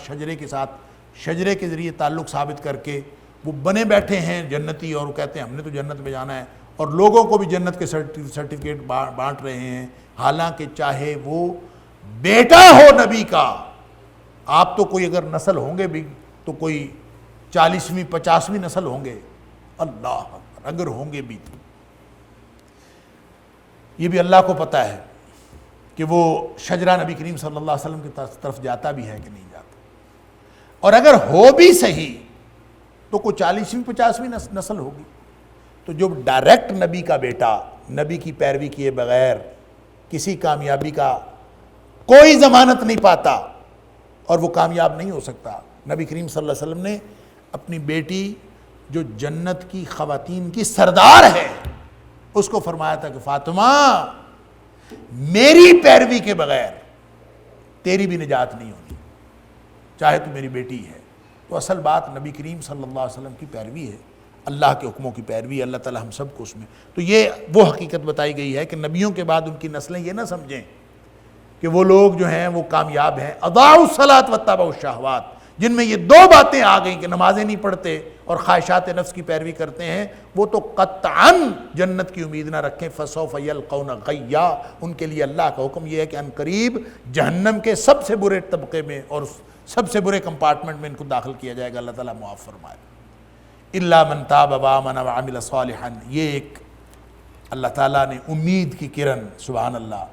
شجرے کے ذریعے تعلق ثابت کر کے وہ بنے بیٹھے ہیں جنتی، اور وہ کہتے ہیں ہم نے تو جنت میں جانا ہے، اور لوگوں کو بھی جنت کے سرٹیفکیٹ بانٹ رہے ہیں، حالانکہ چاہے وہ بیٹا ہو نبی کا، آپ تو کوئی اگر نسل ہوں گے بھی تو کوئی 40ویں 50ویں نسل ہوں گے، اللہ اکبر، اگر ہوں گے بھی تو یہ بھی اللہ کو پتہ ہے کہ وہ شجرہ نبی کریم صلی اللہ علیہ وسلم کی طرف جاتا بھی ہے کہ نہیں جاتا، اور اگر ہو بھی صحیح تو کوئی 40ویں 50ویں نسل ہوگی۔ تو جو ڈائریکٹ نبی کا بیٹا نبی کی پیروی کیے بغیر کسی کامیابی کا کوئی ضمانت نہیں پاتا اور وہ کامیاب نہیں ہو سکتا۔ نبی کریم صلی اللہ علیہ وسلم نے اپنی بیٹی جو جنت کی خواتین کی سردار ہے اس کو فرمایا تھا کہ فاطمہ میری پیروی کے بغیر تیری بھی نجات نہیں ہونی، چاہے تو میری بیٹی ہے۔ تو اصل بات نبی کریم صلی اللہ علیہ وسلم کی پیروی ہے، اللہ کے حکموں کی پیروی ہے۔ اللہ تعالی ہم سب کو اس میں، تو یہ وہ حقیقت بتائی گئی ہے کہ نبیوں کے بعد ان کی نسلیں یہ نہ سمجھیں کہ وہ لوگ جو ہیں وہ کامیاب ہیں۔ اضاعوا الصلاۃ واتبعوا الشہوات، جن میں یہ 2 باتیں آ گئیں کہ نمازیں نہیں پڑھتے اور خواہشات نفس کی پیروی کرتے ہیں، وہ تو قطعاً جنت کی امید نہ رکھیں۔ فسوف یلقون غیا، ان کے لیے اللہ کا حکم یہ ہے کہ ان قریب جہنم کے سب سے برے طبقے میں اور سب سے برے کمپارٹمنٹ میں ان کو داخل کیا جائے گا۔ اللہ تعالیٰ معاف فرمائے۔ الا من تاب وآمن وعمل صالحا، یہ ایک اللہ تعالیٰ نے امید کی کرن، سبحان اللہ،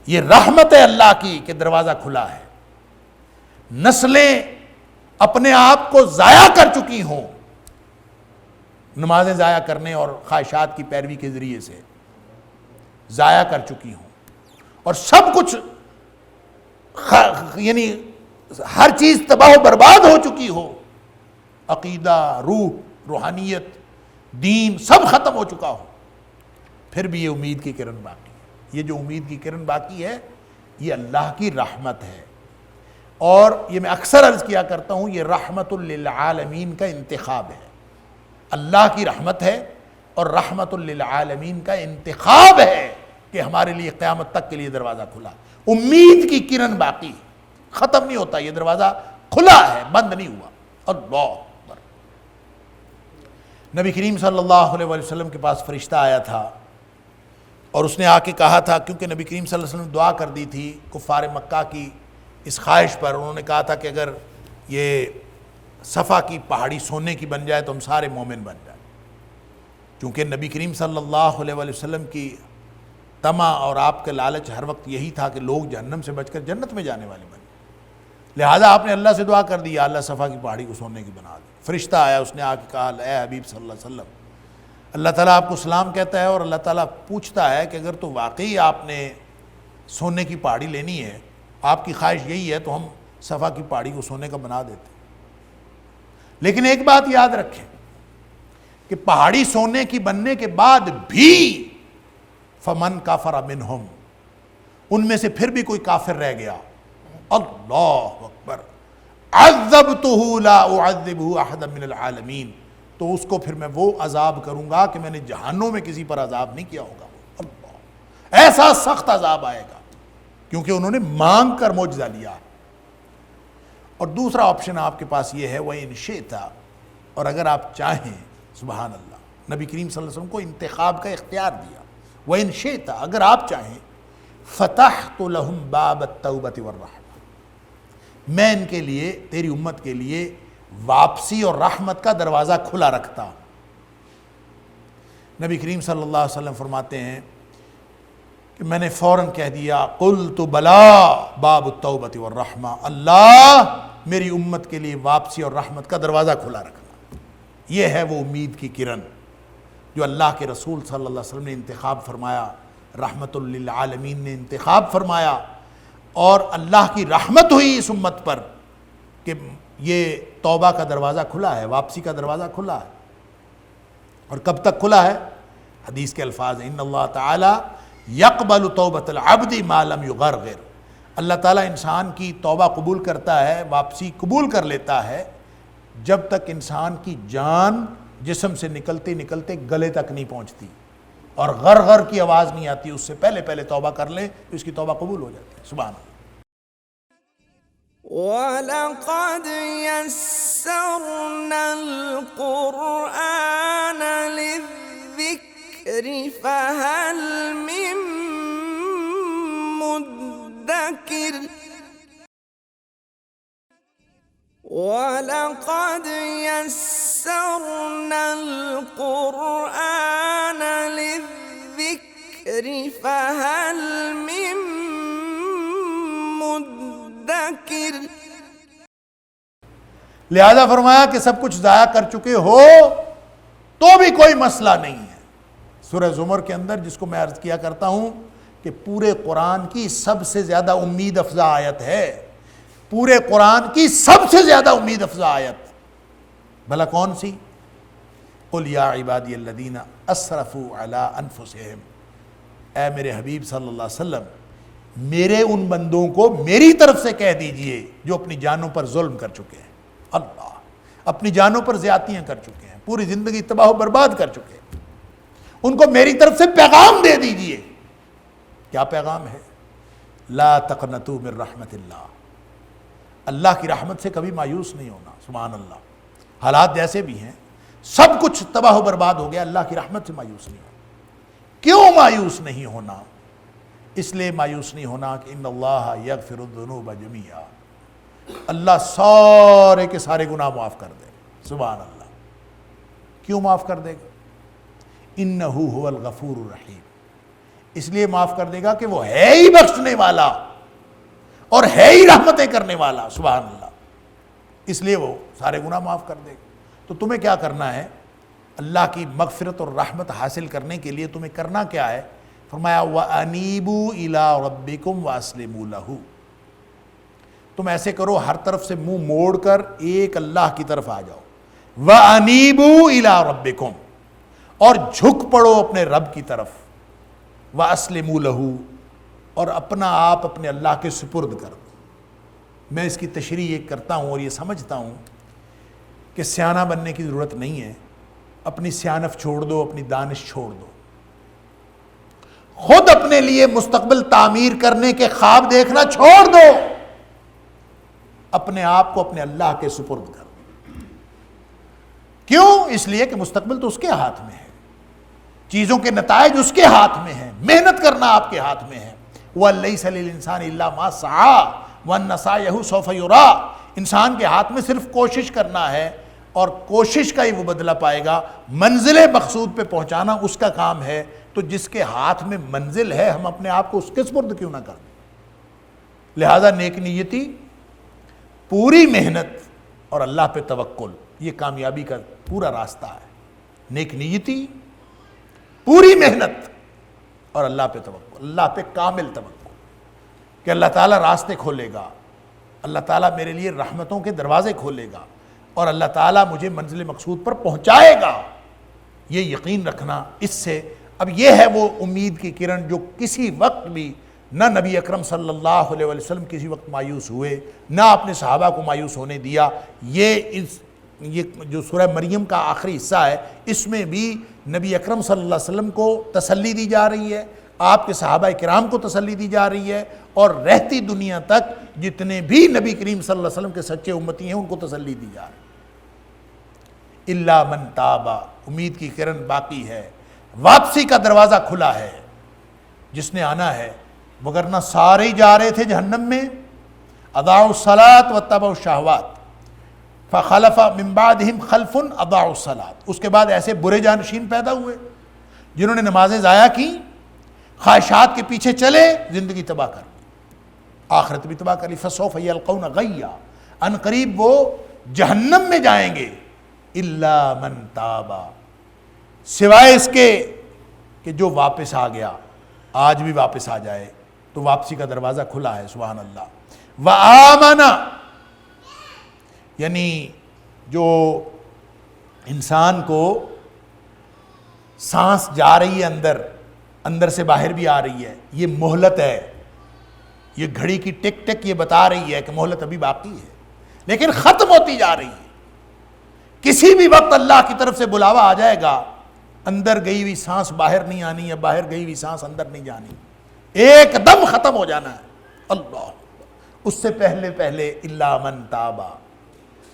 یہ رحمت ہے اللہ کی کہ دروازہ کھلا ہے۔ نسلیں اپنے آپ کو ضائع کر چکی ہوں، نمازیں ضائع کرنے اور خواہشات کی پیروی کے ذریعے سے ضائع کر چکی ہوں، اور سب کچھ یعنی ہر چیز تباہ و برباد ہو چکی ہو، عقیدہ، روح، روحانیت، دین سب ختم ہو چکا ہو، پھر بھی یہ امید کی کرن باقی ہے۔ یہ جو امید کی کرن باقی ہے یہ اللہ کی رحمت ہے، اور یہ میں اکثر عرض کیا کرتا ہوں، یہ رحمت للعالمین کا انتخاب ہے۔ اللہ کی رحمت ہے اور رحمت للعالمین کا انتخاب ہے کہ ہمارے لیے قیامت تک کے لیے دروازہ کھلا، امید کی کرن باقی، ختم نہیں ہوتا، یہ دروازہ کھلا ہے، بند نہیں ہوا۔ اللہ اکبر۔ نبی کریم صلی اللہ علیہ وسلم کے پاس فرشتہ آیا تھا اور اس نے آ کے کہا تھا، کیونکہ نبی کریم صلی اللہ علیہ وسلم نے دعا کر دی تھی کفار مکہ کی اس خواہش پر، انہوں نے کہا تھا کہ اگر یہ صفا کی پہاڑی سونے کی بن جائے تو ہم سارے مومن بن جائیں، کیونکہ نبی کریم صلی اللہ علیہ وسلم کی طمع اور آپ کا لالچ ہر وقت یہی تھا کہ لوگ جہنم سے بچ کر جنت میں جانے والے بنے، لہٰذا آپ نے اللہ سے دعا کر دی، یا اللہ صفا کی پہاڑی کو سونے کی بنا دے۔ فرشتہ آیا، اس نے آ کے کہا، اے حبیب صلی اللہ علیہ وسلم، اللہ تعالیٰ آپ کو سلام کہتا ہے اور اللہ تعالیٰ پوچھتا ہے کہ اگر تو واقعی آپ نے سونے کی پہاڑی لینی ہے، آپ کی خواہش یہی ہے، تو ہم صفا کی پہاڑی کو سونے کا بنا دیتے ہیں، لیکن ایک بات یاد رکھیں کہ پہاڑی سونے کی بننے کے بعد بھی فمن کافر منہم، ان میں سے پھر بھی کوئی کافر رہ گیا، اللہ اکبر، عذبتہ لا اعذبہ احدا من العالمین، تو اس کو پھر میں وہ عذاب کروں گا کہ میں نے جہنم میں کسی پر عذاب نہیں کیا ہوگا۔ اللہ، ایسا سخت عذاب آئے گا کیونکہ انہوں نے مانگ کر معجزہ لیا۔ اور دوسرا آپشن آپ کے پاس یہ ہے، وَإِن شِئْتَ، اور اگر آپ چاہیں، سبحان اللہ، نبی کریم صلی اللہ علیہ وسلم کو انتخاب کا اختیار دیا، وَإِن شِئْتَ، اگر آپ چاہیں، فَتَحْتُ لَهُمْ بَابَ التَّوْبَةِ وَالرَّحْمَةِ، میں ان کے لیے، تیری امت کے لیے واپسی اور رحمت کا دروازہ کھلا رکھتا۔ نبی کریم صلی اللہ علیہ وسلم فرماتے ہیں کہ میں نے فوراً کہہ دیا، قلت بلا باب التوبۃ والرحمہ، اللہ میری امت کے لیے واپسی اور رحمت کا دروازہ کھلا رکھنا۔ یہ ہے وہ امید کی کرن جو اللہ کے رسول صلی اللہ علیہ وسلم نے انتخاب فرمایا، رحمت للعالمین نے انتخاب فرمایا، اور اللہ کی رحمت ہوئی اس امت پر کہ یہ توبہ کا دروازہ کھلا ہے، واپسی کا دروازہ کھلا ہے۔ اور کب تک کھلا ہے؟ حدیث کے الفاظ ہیں، ان اللہ تعالی یقبل توبۃ العبد ما لم یغرغر، اللہ تعالیٰ انسان کی توبہ قبول کرتا ہے، واپسی قبول کر لیتا ہے، جب تک انسان کی جان جسم سے نکلتے نکلتے گلے تک نہیں پہنچتی اور غر کی آواز نہیں آتی، اس سے پہلے پہلے توبہ کر لے تو اس کی توبہ قبول ہو جاتی ہے۔ سبحان اللہ۔ وَلَقَدْ يَسَّرْنَا الْقُرْآنَ لِلذِّكْرِ فَهَلْ مِن مُدَّكِرٍ وَلَقَدْ يَسَّرْنَا الْقُرْآنَ لِلذِّكْرِ فَهَلْ مِن مُدَّكِرٍ، لہذا فرمایا کہ سب کچھ ضائع کر چکے ہو تو بھی کوئی مسئلہ نہیں ہے۔ سورہ زمر کے اندر، جس کو میں عرض کیا کرتا ہوں کہ پورے قرآن کی سب سے زیادہ امید افزا آیت ہے، پورے قرآن کی سب سے زیادہ امید افزا آیت، بھلا کون سی؟ قُلْ يَا عِبَادِيَ الَّذِينَ أَسْرَفُوا عَلَىٰ أَنفُسِهِمْ، اے میرے حبیب صلی اللہ علیہ وسلم، میرے ان بندوں کو میری طرف سے کہہ دیجئے جو اپنی جانوں پر ظلم کر چکے ہیں، اللہ، اپنی جانوں پر زیادتیاں کر چکے ہیں، پوری زندگی تباہ و برباد کر چکے ہیں، ان کو میری طرف سے پیغام دے دیجئے۔ کیا پیغام ہے؟ لا تقنطوا من رحمت اللہ، اللہ کی رحمت سے کبھی مایوس نہیں ہونا۔ سبحان اللہ، حالات جیسے بھی ہیں، سب کچھ تباہ و برباد ہو گیا، اللہ کی رحمت سے مایوس نہیں ہونا۔ کیوں مایوس نہیں ہونا؟ اس لیے مایوس نہیں ہونا کہ ان اللہ یغفر الذنوب جمیعا، اللہ سارے کے سارے گناہ معاف کر دے۔ سبحان اللہ، کیوں معاف کر دے گا؟ انہ هو الغفور الرحیم، اس لیے معاف کر دے گا کہ وہ ہے ہی بخشنے والا اور ہے ہی رحمتیں کرنے والا۔ سبحان اللہ، اس لیے وہ سارے گناہ معاف کر دے گا۔ تو تمہیں کیا کرنا ہے؟ اللہ کی مغفرت اور رحمت حاصل کرنے کے لیے تمہیں کرنا کیا ہے؟ فرمایا وَأَنِيبُوا إِلَىٰ رَبِّكُمْ وَأَسْلِمُوا لَهُ، تم ایسے کرو ہر طرف سے منہ موڑ کر ایک اللہ کی طرف آ جاؤ. وَأَنِيبُوا إِلَىٰ رَبِّكُمْ, اور جھک پڑو اپنے رب کی طرف. وَأَسْلِمُوا لَهُ, اور اپنا آپ اپنے اللہ کے سپرد کر دو. میں اس کی تشریح ایک کرتا ہوں اور یہ سمجھتا ہوں کہ سیانہ بننے کی ضرورت نہیں ہے. اپنی سیانف چھوڑ دو, اپنی دانش چھوڑ دو. خود اپنے لیے مستقبل تعمیر کرنے کے خواب دیکھنا چھوڑ دو. اپنے آپ کو اپنے اللہ کے سپرد کر دو. کیوں؟ اس لیے کہ مستقبل تو اس کے ہاتھ میں ہے, چیزوں کے نتائج اس کے ہاتھ میں ہیں, محنت کرنا آپ کے ہاتھ میں ہے. وَلَيْسَ لِلْإِنسَانِ إِلَّا مَا سَعَىٰ وَأَنَّ سَعْيَهُ سَوْفَ يُرَىٰ. انسان کے ہاتھ میں صرف کوشش کرنا ہے, اور کوشش کا ہی وہ بدلہ پائے گا. منزل مقصود پہ پہنچانا اس کا کام ہے. تو جس کے ہاتھ میں منزل ہے, ہم اپنے آپ کو اس کے سپرد کیوں نہ کر دیں. لہذا نیک نیتی, پوری محنت اور اللہ پہ توکل, یہ کامیابی کا پورا راستہ ہے. نیک نیتی, پوری محنت اور اللہ پہ توکل, اللہ پہ کامل توکل کہ اللہ تعالیٰ راستے کھولے گا, اللہ تعالیٰ میرے لیے رحمتوں کے دروازے کھولے گا, اور اللہ تعالیٰ مجھے منزل مقصود پر پہنچائے گا. یہ یقین رکھنا. اس سے اب یہ ہے وہ امید کی کرن جو کسی وقت بھی نہ نبی اکرم صلی اللہ علیہ وسلم کسی وقت مایوس ہوئے, نہ اپنے صحابہ کو مایوس ہونے دیا. یہ جو سورہ مریم کا آخری حصہ ہے, اس میں بھی نبی اکرم صلی اللہ علیہ وسلم کو تسلی دی جا رہی ہے, آپ کے صحابہ کرام کو تسلی دی جا رہی ہے, اور رہتی دنیا تک جتنے بھی نبی کریم صلی اللہ علیہ وسلم کے سچے امتی ہیں ان کو تسلی دی جا رہی ہے. الا من تابا, امید کی کرن باقی ہے, واپسی کا دروازہ کھلا ہے جس نے آنا ہے. وگرنہ سارے ہی جا رہے تھے جہنم میں. اضاعوا الصلاۃ واتبعوا الشہوات فخلف من بعدہم خلف اضاعوا الصلاۃ. اس کے بعد ایسے برے جانشین پیدا ہوئے جنہوں نے نمازیں ضائع کی, خواہشات کے پیچھے چلے, زندگی تباہ کر دی, آخرت بھی تباہ کر لی. فسوف یلقون غیا, ان قریب وہ جہنم میں جائیں گے. الا من تابا, سوائے اس کے کہ جو واپس آ گیا, آج بھی واپس آ جائے تو واپسی کا دروازہ کھلا ہے. سبحان اللہ. وآمن, یعنی جو انسان کو سانس جا رہی ہے اندر, اندر سے باہر بھی آ رہی ہے, یہ مہلت ہے. یہ گھڑی کی ٹک ٹک یہ بتا رہی ہے کہ مہلت ابھی باقی ہے, لیکن ختم ہوتی جا رہی ہے. کسی بھی وقت اللہ کی طرف سے بلاوا آ جائے گا, اندر گئی ہوئی سانس باہر نہیں آنی ہے, باہر گئی ہوئی سانس اندر نہیں جانی, ایک دم ختم ہو جانا ہے. اللہ, اس سے پہلے پہلے الا من تابا,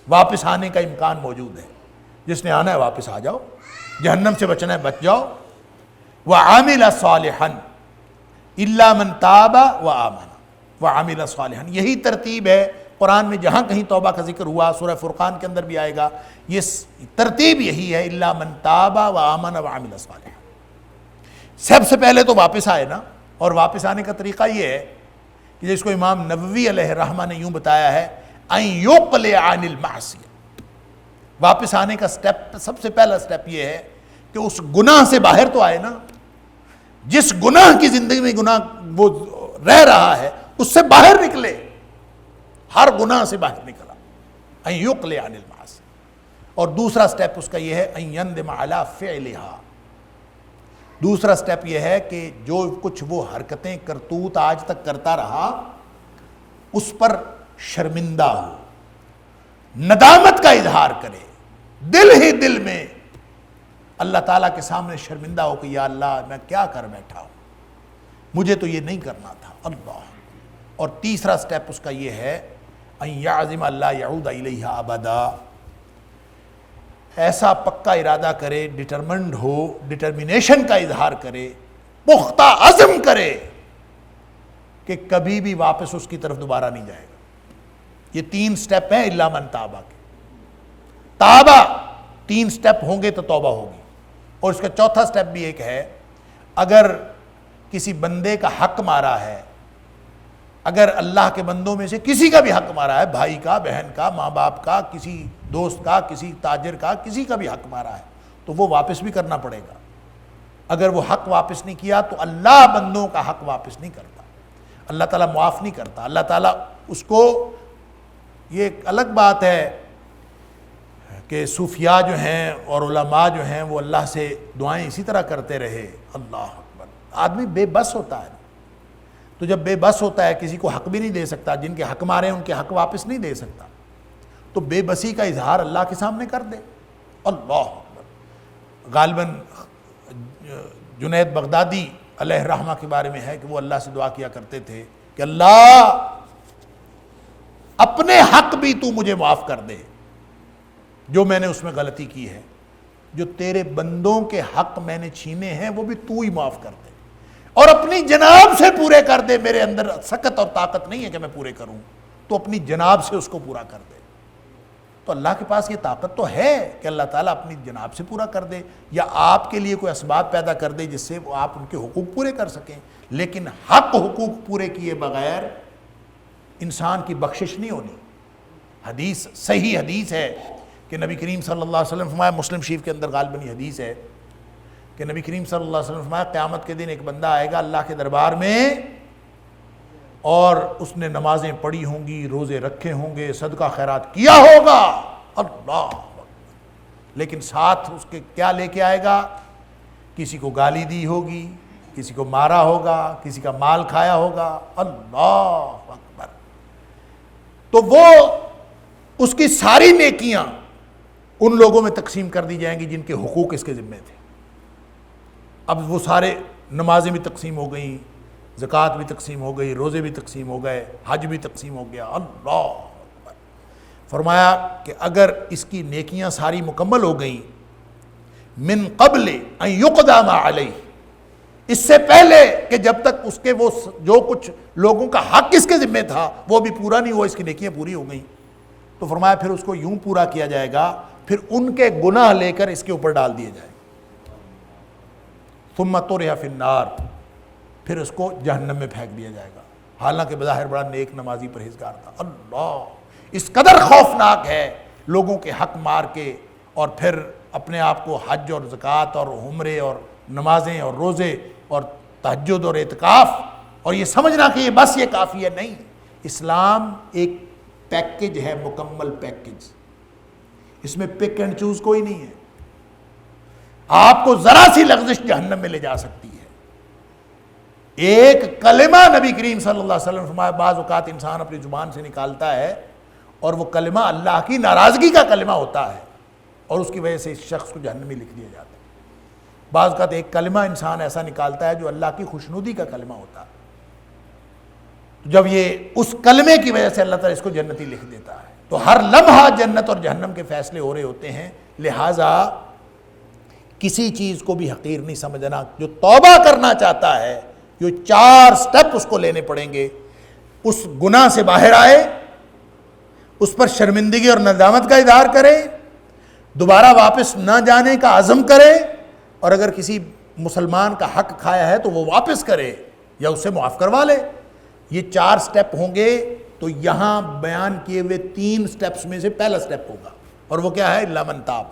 واپس آنے کا امکان موجود ہے. جس نے آنا ہے واپس آ جاؤ, جہنم سے بچنا ہے بچ جاؤ. وعمل صالحا, الا من تابا وآمن وعمل صالحا. یہی ترتیب ہے قرآن میں, جہاں کہیں توبہ کا ذکر ہوا, سورہ فرقان کے اندر بھی آئے گا, یہ ترتیب یہی ہے, الا من تابا وآمن وعمل صالحا. سب سے پہلے تو واپس آئے نا, اور واپس آنے کا طریقہ یہ ہے کہ جس کو امام نووی علیہ الرحمہ نے یوں بتایا ہے, ان یقلع عن المعصیہ. واپس آنے کا سٹیپ, سب سے پہلا سٹیپ یہ ہے کہ اس گناہ سے باہر تو آئے نا. جس گناہ کی زندگی میں گناہ وہ رہ رہا ہے اس سے باہر نکلے, ہر گناہ سے باہر نکلا. ان یقلع عن المعصیہ. اور دوسرا سٹیپ اس کا یہ ہے ان یندم علی فعلہا. دوسرا سٹیپ یہ ہے کہ جو کچھ وہ حرکتیں کرتوت آج تک کرتا رہا اس پر شرمندہ ہو, ندامت کا اظہار کرے, دل ہی دل میں اللہ تعالیٰ کے سامنے شرمندہ ہو کہ یا اللہ میں کیا کر بیٹھا ہوں, مجھے تو یہ نہیں کرنا تھا. اللہ. اور تیسرا سٹیپ اس کا یہ ہے ان یعزم اللہ یعود الیہا ابدا. ایسا پکا ارادہ کرے, ڈٹرمنڈ ہو, ڈٹرمنیشن کا اظہار کرے, پختہ عزم کرے کہ کبھی بھی واپس اس کی طرف دوبارہ نہیں جائے گا. یہ 3 سٹیپ ہیں الا من تابا کے. تابا 3 سٹیپ ہوں گے تو توبہ ہوگی. اور اس کا چوتھا سٹیپ بھی ایک ہے, اگر کسی بندے کا حق مارا ہے, اگر اللہ کے بندوں میں سے کسی کا بھی حق مارا ہے, بھائی کا, بہن کا, ماں باپ کا, کسی دوست کا, کسی تاجر کا, کسی کا بھی حق مارا ہے, تو وہ واپس بھی کرنا پڑے گا. اگر وہ حق واپس نہیں کیا تو اللہ بندوں کا حق واپس نہیں کرتا, اللہ تعالیٰ معاف نہیں کرتا, اللہ تعالیٰ اس کو یہ ایک الگ بات ہے کہ صوفیاء جو ہیں اور علماء جو ہیں وہ اللہ سے دعائیں اسی طرح کرتے رہے. اللہ اکبر. آدمی بے بس ہوتا ہے، تو جب بے بس ہوتا ہے کسی کو حق بھی نہیں دے سکتا، جن کے حق مارے ان کے حق واپس نہیں دے سکتا، تو بے بسی کا اظہار اللہ کے سامنے کر دے. اللہ اکبر. غالباً جنید بغدادی علیہ الرحمہ کے بارے میں ہے کہ وہ اللہ سے دعا کیا کرتے تھے کہ اللہ اپنے حق بھی تو مجھے معاف کر دے جو میں نے اس میں غلطی کی ہے، جو تیرے بندوں کے حق میں نے چھینے ہیں وہ بھی تو ہی معاف کر دے، اور اپنی جناب سے پورے کر دے. میرے اندر سکت اور طاقت نہیں ہے کہ میں پورے کروں، تو اپنی جناب سے اس کو پورا کر دے. تو اللہ کے پاس یہ طاقت تو ہے کہ اللہ تعالیٰ اپنی جناب سے پورا کر دے، یا آپ کے لیے کوئی اسباب پیدا کر دے جس سے آپ ان کے حقوق پورے کر سکیں. لیکن حق حقوق پورے کیے بغیر انسان کی بخشش نہیں ہونی. حدیث صحیح حدیث ہے کہ نبی کریم صلی اللہ علیہ وسلم فرمایا، مسلم شریف کے اندر غالباً یہ حدیث ہے کہ نبی کریم صلی اللہ علیہ وسلم فرمایا قیامت کے دن ایک بندہ آئے گا اللہ کے دربار میں، اور اس نے نمازیں پڑھی ہوں گی، روزے رکھے ہوں گے، صدقہ خیرات کیا ہوگا، اللہ، لیکن ساتھ اس کے کیا لے کے آئے گا؟ کسی کو گالی دی ہوگی، کسی کو مارا ہوگا، کسی کا مال کھایا ہوگا. اللہ اکبر. تو وہ اس کی ساری نیکیاں ان لوگوں میں تقسیم کر دی جائیں گی جن کے حقوق اس کے ذمے تھے. اب وہ سارے نمازیں بھی تقسیم ہو گئیں، زکوٰۃ بھی تقسیم ہو گئی، روزے بھی تقسیم ہو گئے، حج بھی تقسیم ہو گیا. اللہ اکبر. فرمایا کہ اگر اس کی نیکیاں ساری مکمل ہو گئیں، من قبل ان یقضى ما علیہ، اس سے پہلے کہ جب تک اس کے وہ جو کچھ لوگوں کا حق اس کے ذمے تھا وہ بھی پورا نہیں ہوا، اس کی نیکیاں پوری ہو گئیں، تو فرمایا پھر اس کو یوں پورا کیا جائے گا، پھر ان کے گناہ لے کر اس کے اوپر ڈال دیے جائیں. ثم طرح فی النار، پھر اس کو جہنم میں پھینک دیا جائے گا، حالانکہ بظاہر بڑا نیک نمازی پرہیزگار تھا. اللہ، اس قدر خوفناک ہے لوگوں کے حق مار کے اور پھر اپنے آپ کو حج اور زکوٰۃ اور عمرے اور نمازیں اور روزے اور تہجد اور اعتکاف اور یہ سمجھنا کہ یہ بس یہ کافی ہے. نہیں، اسلام ایک پیکج ہے، مکمل پیکج. اس میں پک اینڈ چوز کوئی نہیں ہے. آپ کو ذرا سی لغزش جہنم میں لے جا سکتی ہے. ایک کلمہ نبی کریم صلی اللہ علیہ وسلم فرمایا بعض اوقات انسان اپنی زبان سے نکالتا ہے اور وہ کلمہ اللہ کی ناراضگی کا کلمہ ہوتا ہے اور اس کی وجہ سے اس شخص کو جہنمی لکھ دیا جاتا ہے. بعض اوقات ایک کلمہ انسان ایسا نکالتا ہے جو اللہ کی خوشنودی کا کلمہ ہوتا ہے، جب یہ اس کلمے کی وجہ سے اللہ تعالیٰ اس کو جنتی لکھ دیتا ہے. تو ہر لمحہ جنت اور جہنم کے فیصلے ہو رہے ہوتے ہیں. لہٰذا کسی چیز کو بھی حقیر نہیں سمجھنا. جو توبہ کرنا چاہتا ہے جو 4 سٹیپ اس کو لینے پڑیں گے. اس گناہ سے باہر آئے، اس پر شرمندگی اور ندامت کا اظہار کرے، دوبارہ واپس نہ جانے کا عزم کرے، اور اگر کسی مسلمان کا حق کھایا ہے تو وہ واپس کرے یا اسے معاف کروا لے. یہ 4 سٹیپ ہوں گے. تو یہاں بیان کیے ہوئے 3 سٹیپس میں سے پہلا سٹیپ ہوگا، اور وہ کیا ہے؟ الا من تاب.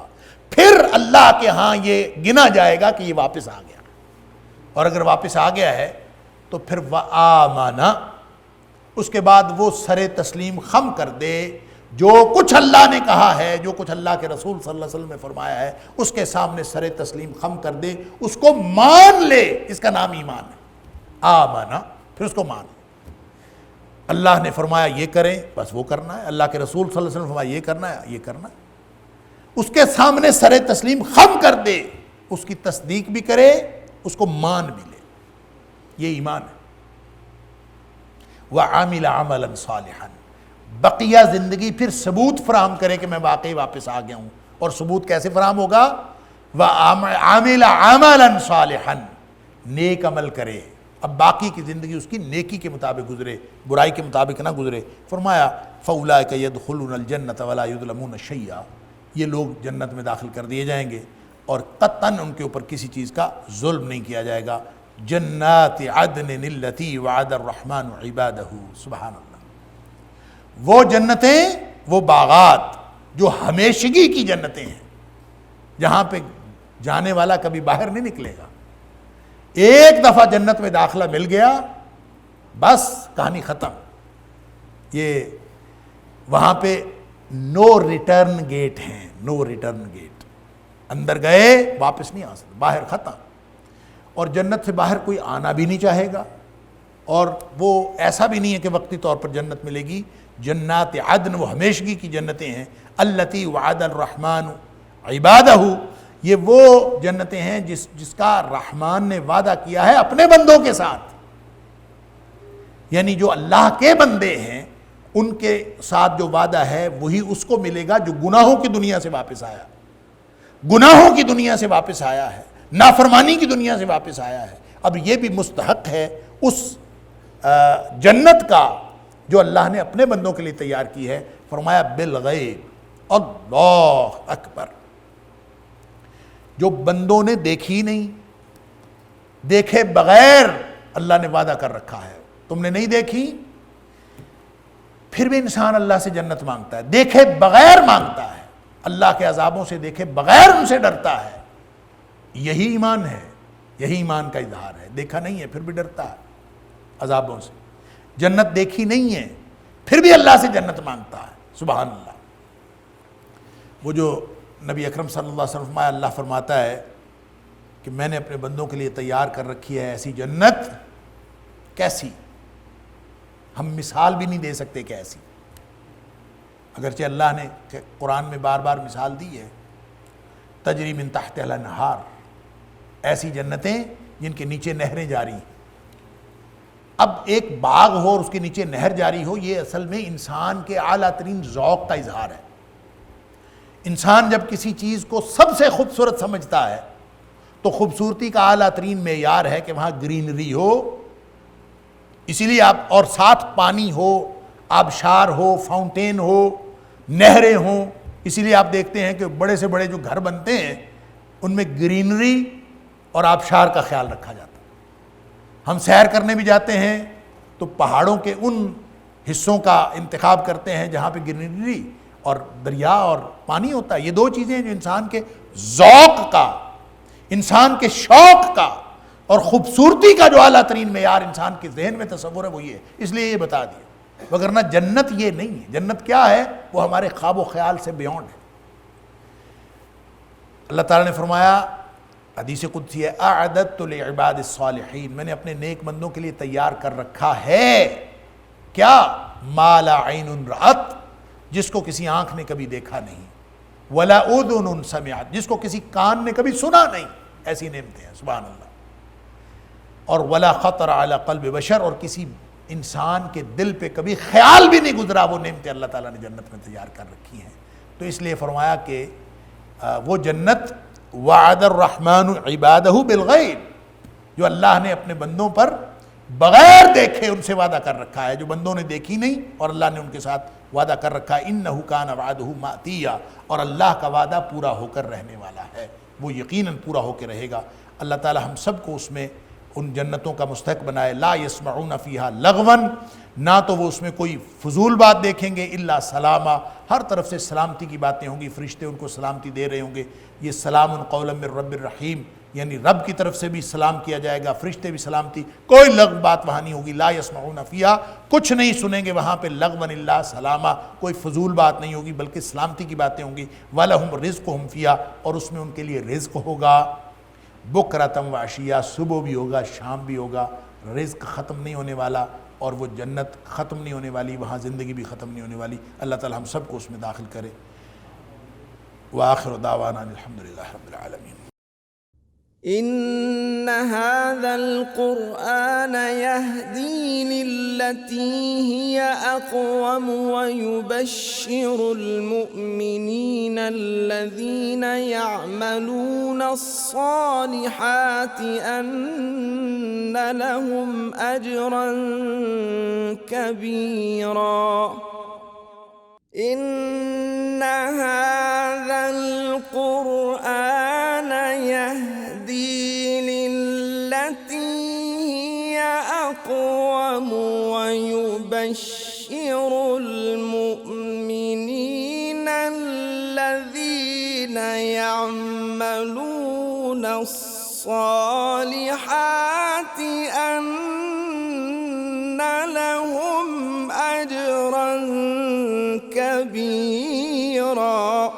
پھر اللہ کے ہاں یہ گنا جائے گا کہ یہ واپس آ گیا، اور اگر واپس آ گیا ہے تو پھر وآمن، اس کے بعد وہ سر تسلیم خم کر دے. جو کچھ اللہ نے کہا ہے، جو کچھ اللہ کے رسول صلی اللہ علیہ وسلم نے فرمایا ہے، اس کے سامنے سر تسلیم خم کر دے، اس کو مان لے. اس کا نام ایمان ہے. آمنا، پھر اس کو مان. اللہ نے فرمایا یہ کریں، بس وہ کرنا ہے. اللہ کے رسول صلی اللہ علیہ وسلم نے فرمایا یہ کرنا ہے، یہ کرنا ہے. اس کے سامنے سر تسلیم خم کر دے، اس کی تصدیق بھی کرے، اس کو مان بھی لے. یہ ایمان ہے. وَعَمِلَ عَمَلًا صَالِحًا، بقیہ زندگی پھر ثبوت فراہم کرے کہ میں واقعی واپس آ گیا ہوں. اور ثبوت کیسے فراہم ہوگا؟ وَعَمِلَ عَمَلًا صَالِحًا، نیک عمل کرے. اب باقی کی زندگی اس کی نیکی کے مطابق گزرے، برائی کے مطابق نہ گزرے. فرمایا فَأُولَٰئِكَ يَدْخُلُونَ الْجَنَّةَ وَلَا يُظْلَمُونَ شَيْئًا، یہ لوگ جنت میں داخل کر دیے جائیں گے اور قطعاً ان کے اوپر کسی چیز کا ظلم نہیں کیا جائے گا. جنات عدن التی وعد الرحمن عبادہ. سبحان اللہ. وہ جنتیں، وہ باغات جو ہمیشگی کی جنتیں ہیں، جہاں پہ جانے والا کبھی باہر نہیں نکلے گا. ایک دفعہ جنت میں داخلہ مل گیا، بس کہانی ختم. یہ وہاں پہ نو ریٹرن گیٹ ہیں، نو ریٹرن گیٹ، اندر گئے واپس نہیں آ سکتے، باہر ختم. اور جنت سے باہر کوئی آنا بھی نہیں چاہے گا، اور وہ ایسا بھی نہیں ہے کہ وقتی طور پر جنت ملے گی. جنات عدن وہ ہمیشگی کی جنتیں ہیں. التی وعد الرحمن عبادہ، یہ وہ جنتیں ہیں جس کا رحمان نے وعدہ کیا ہے اپنے بندوں کے ساتھ. یعنی جو اللہ کے بندے ہیں ان کے ساتھ جو وعدہ ہے وہی اس کو ملے گا جو گناہوں کی دنیا سے واپس آیا، گناہوں کی دنیا سے واپس آیا ہے، نافرمانی کی دنیا سے واپس آیا ہے. اب یہ بھی مستحق ہے اس جنت کا جو اللہ نے اپنے بندوں کے لیے تیار کی ہے. فرمایا بالغیب، اللہ اکبر. جو بندوں نے دیکھی نہیں، دیکھے بغیر اللہ نے وعدہ کر رکھا ہے. تم نے نہیں دیکھی پھر بھی انسان اللہ سے جنت مانگتا ہے، دیکھے بغیر مانگتا ہے، اللہ کے عذابوں سے دیکھے بغیر ان سے ڈرتا ہے. یہی ایمان ہے، یہی ایمان کا اظہار ہے. دیکھا نہیں ہے پھر بھی ڈرتا ہے عذابوں سے. جنت دیکھی نہیں ہے پھر بھی اللہ سے جنت مانگتا ہے. سبحان اللہ. وہ جو نبی اکرم صلی اللہ علیہ وسلم اللہ فرماتا ہے کہ میں نے اپنے بندوں کے لیے تیار کر رکھی ہے ایسی جنت، کیسی ہم مثال بھی نہیں دے سکتے کیسی، اگرچہ اللہ نے قرآن میں بار بار مثال دی ہے. تجری من تحت الانہار، ایسی جنتیں جن کے نیچے نہریں جاری ہیں. اب ایک باغ ہو اور اس کے نیچے نہر جاری ہو، یہ اصل میں انسان کے اعلیٰ ترین ذوق کا اظہار ہے. انسان جب کسی چیز کو سب سے خوبصورت سمجھتا ہے تو خوبصورتی کا اعلیٰ ترین معیار ہے کہ وہاں گرینری ہو. اسی لیے آپ اور ساتھ پانی ہو، آبشار ہو، فاؤنٹین ہو، نہریں ہوں. اسی لیے آپ دیکھتے ہیں کہ بڑے سے بڑے جو گھر بنتے ہیں ان میں گرینری اور آبشار کا خیال رکھا جاتا ہے. ہم سیر کرنے بھی جاتے ہیں تو پہاڑوں کے ان حصوں کا انتخاب کرتے ہیں جہاں پہ گرینری اور دریا اور پانی ہوتا ہے. یہ دو چیزیں جو انسان کے ذوق کا، انسان کے شوق کا اور خوبصورتی کا جو اعلیٰ ترین معیار انسان کے ذہن میں تصور ہے وہ یہ ہے. اس لیے یہ بتا دیا. وگرنہ جنت یہ نہیں ہے. جنت کیا ہے؟ وہ ہمارے خواب و خیال سے بیونڈ ہے. اللہ تعالیٰ نے فرمایا حدیث قدسی ہے، اعددت لعباد الصالحین، میں نے اپنے نیک بندوں کے لیے تیار کر رکھا ہے کیا؟ ما لا عین رأت، جس کو کسی آنکھ نے کبھی دیکھا نہیں، ولا اذن سمعت، جس کو کسی کان نے کبھی سنا نہیں. ایسی نعمتیں ہیں سبحان اللہ. اور ولا خطر علی قلب بشر، اور کسی انسان کے دل پہ کبھی خیال بھی نہیں گزرا وہ نعمتیں اللہ تعالیٰ نے جنت میں تیار کر رکھی ہیں. تو اس لیے فرمایا کہ وہ جنت وعد الرحمن عبادہ بالغیب، جو اللہ نے اپنے بندوں پر بغیر دیکھے ان سے وعدہ کر رکھا ہے، جو بندوں نے دیکھی نہیں اور اللہ نے ان کے ساتھ وعدہ کر رکھا ہے. انہ کان وعدہ ماتیا، اور اللہ کا وعدہ پورا ہو کر رہنے والا ہے، وہ یقیناً پورا ہو کے رہے گا. اللہ تعالی ہم سب کو اس میں ان جنتوں کا مستحق بنائے. لا یسمعون فیہا لغوا، نہ تو وہ اس میں کوئی فضول بات دیکھیں گے، الا سلاما، ہر طرف سے سلامتی کی باتیں ہوں گی، فرشتے ان کو سلامتی دے رہے ہوں گے. یہ سلام قولا من رب الرحیم، یعنی رب کی طرف سے بھی سلام کیا جائے گا، فرشتے بھی سلامتی، کوئی لغو بات وہاں نہیں ہوگی. لا یسمعون فیہا، کچھ نہیں سنیں گے وہاں پہ، لغوا الا سلاما، کوئی فضول بات نہیں ہوگی بلکہ سلامتی کی باتیں ہوں گی. ولہم رزقہم فیہا، اور اس میں ان کے لیے رزق ہوگا. بکرتم وعشیہ، صبح بھی ہوگا شام بھی ہوگا. رزق ختم نہیں ہونے والا اور وہ جنت ختم نہیں ہونے والی، وہاں زندگی بھی ختم نہیں ہونے والی. اللہ تعالی ہم سب کو اس میں داخل کرے. وآخر دعوانا الحمدللہ رب العالمین. إن هذا القرآن يهدي للتي هي أقوم ويبشر المؤمنين الذين يعملون الصالحات أن لهم أجرا كبيرا. إن هذا القرآن يهدي للتي هي أقوم ويبشر المؤمنين الذين يعملون الصالحات أن لهم أجرا كبيرا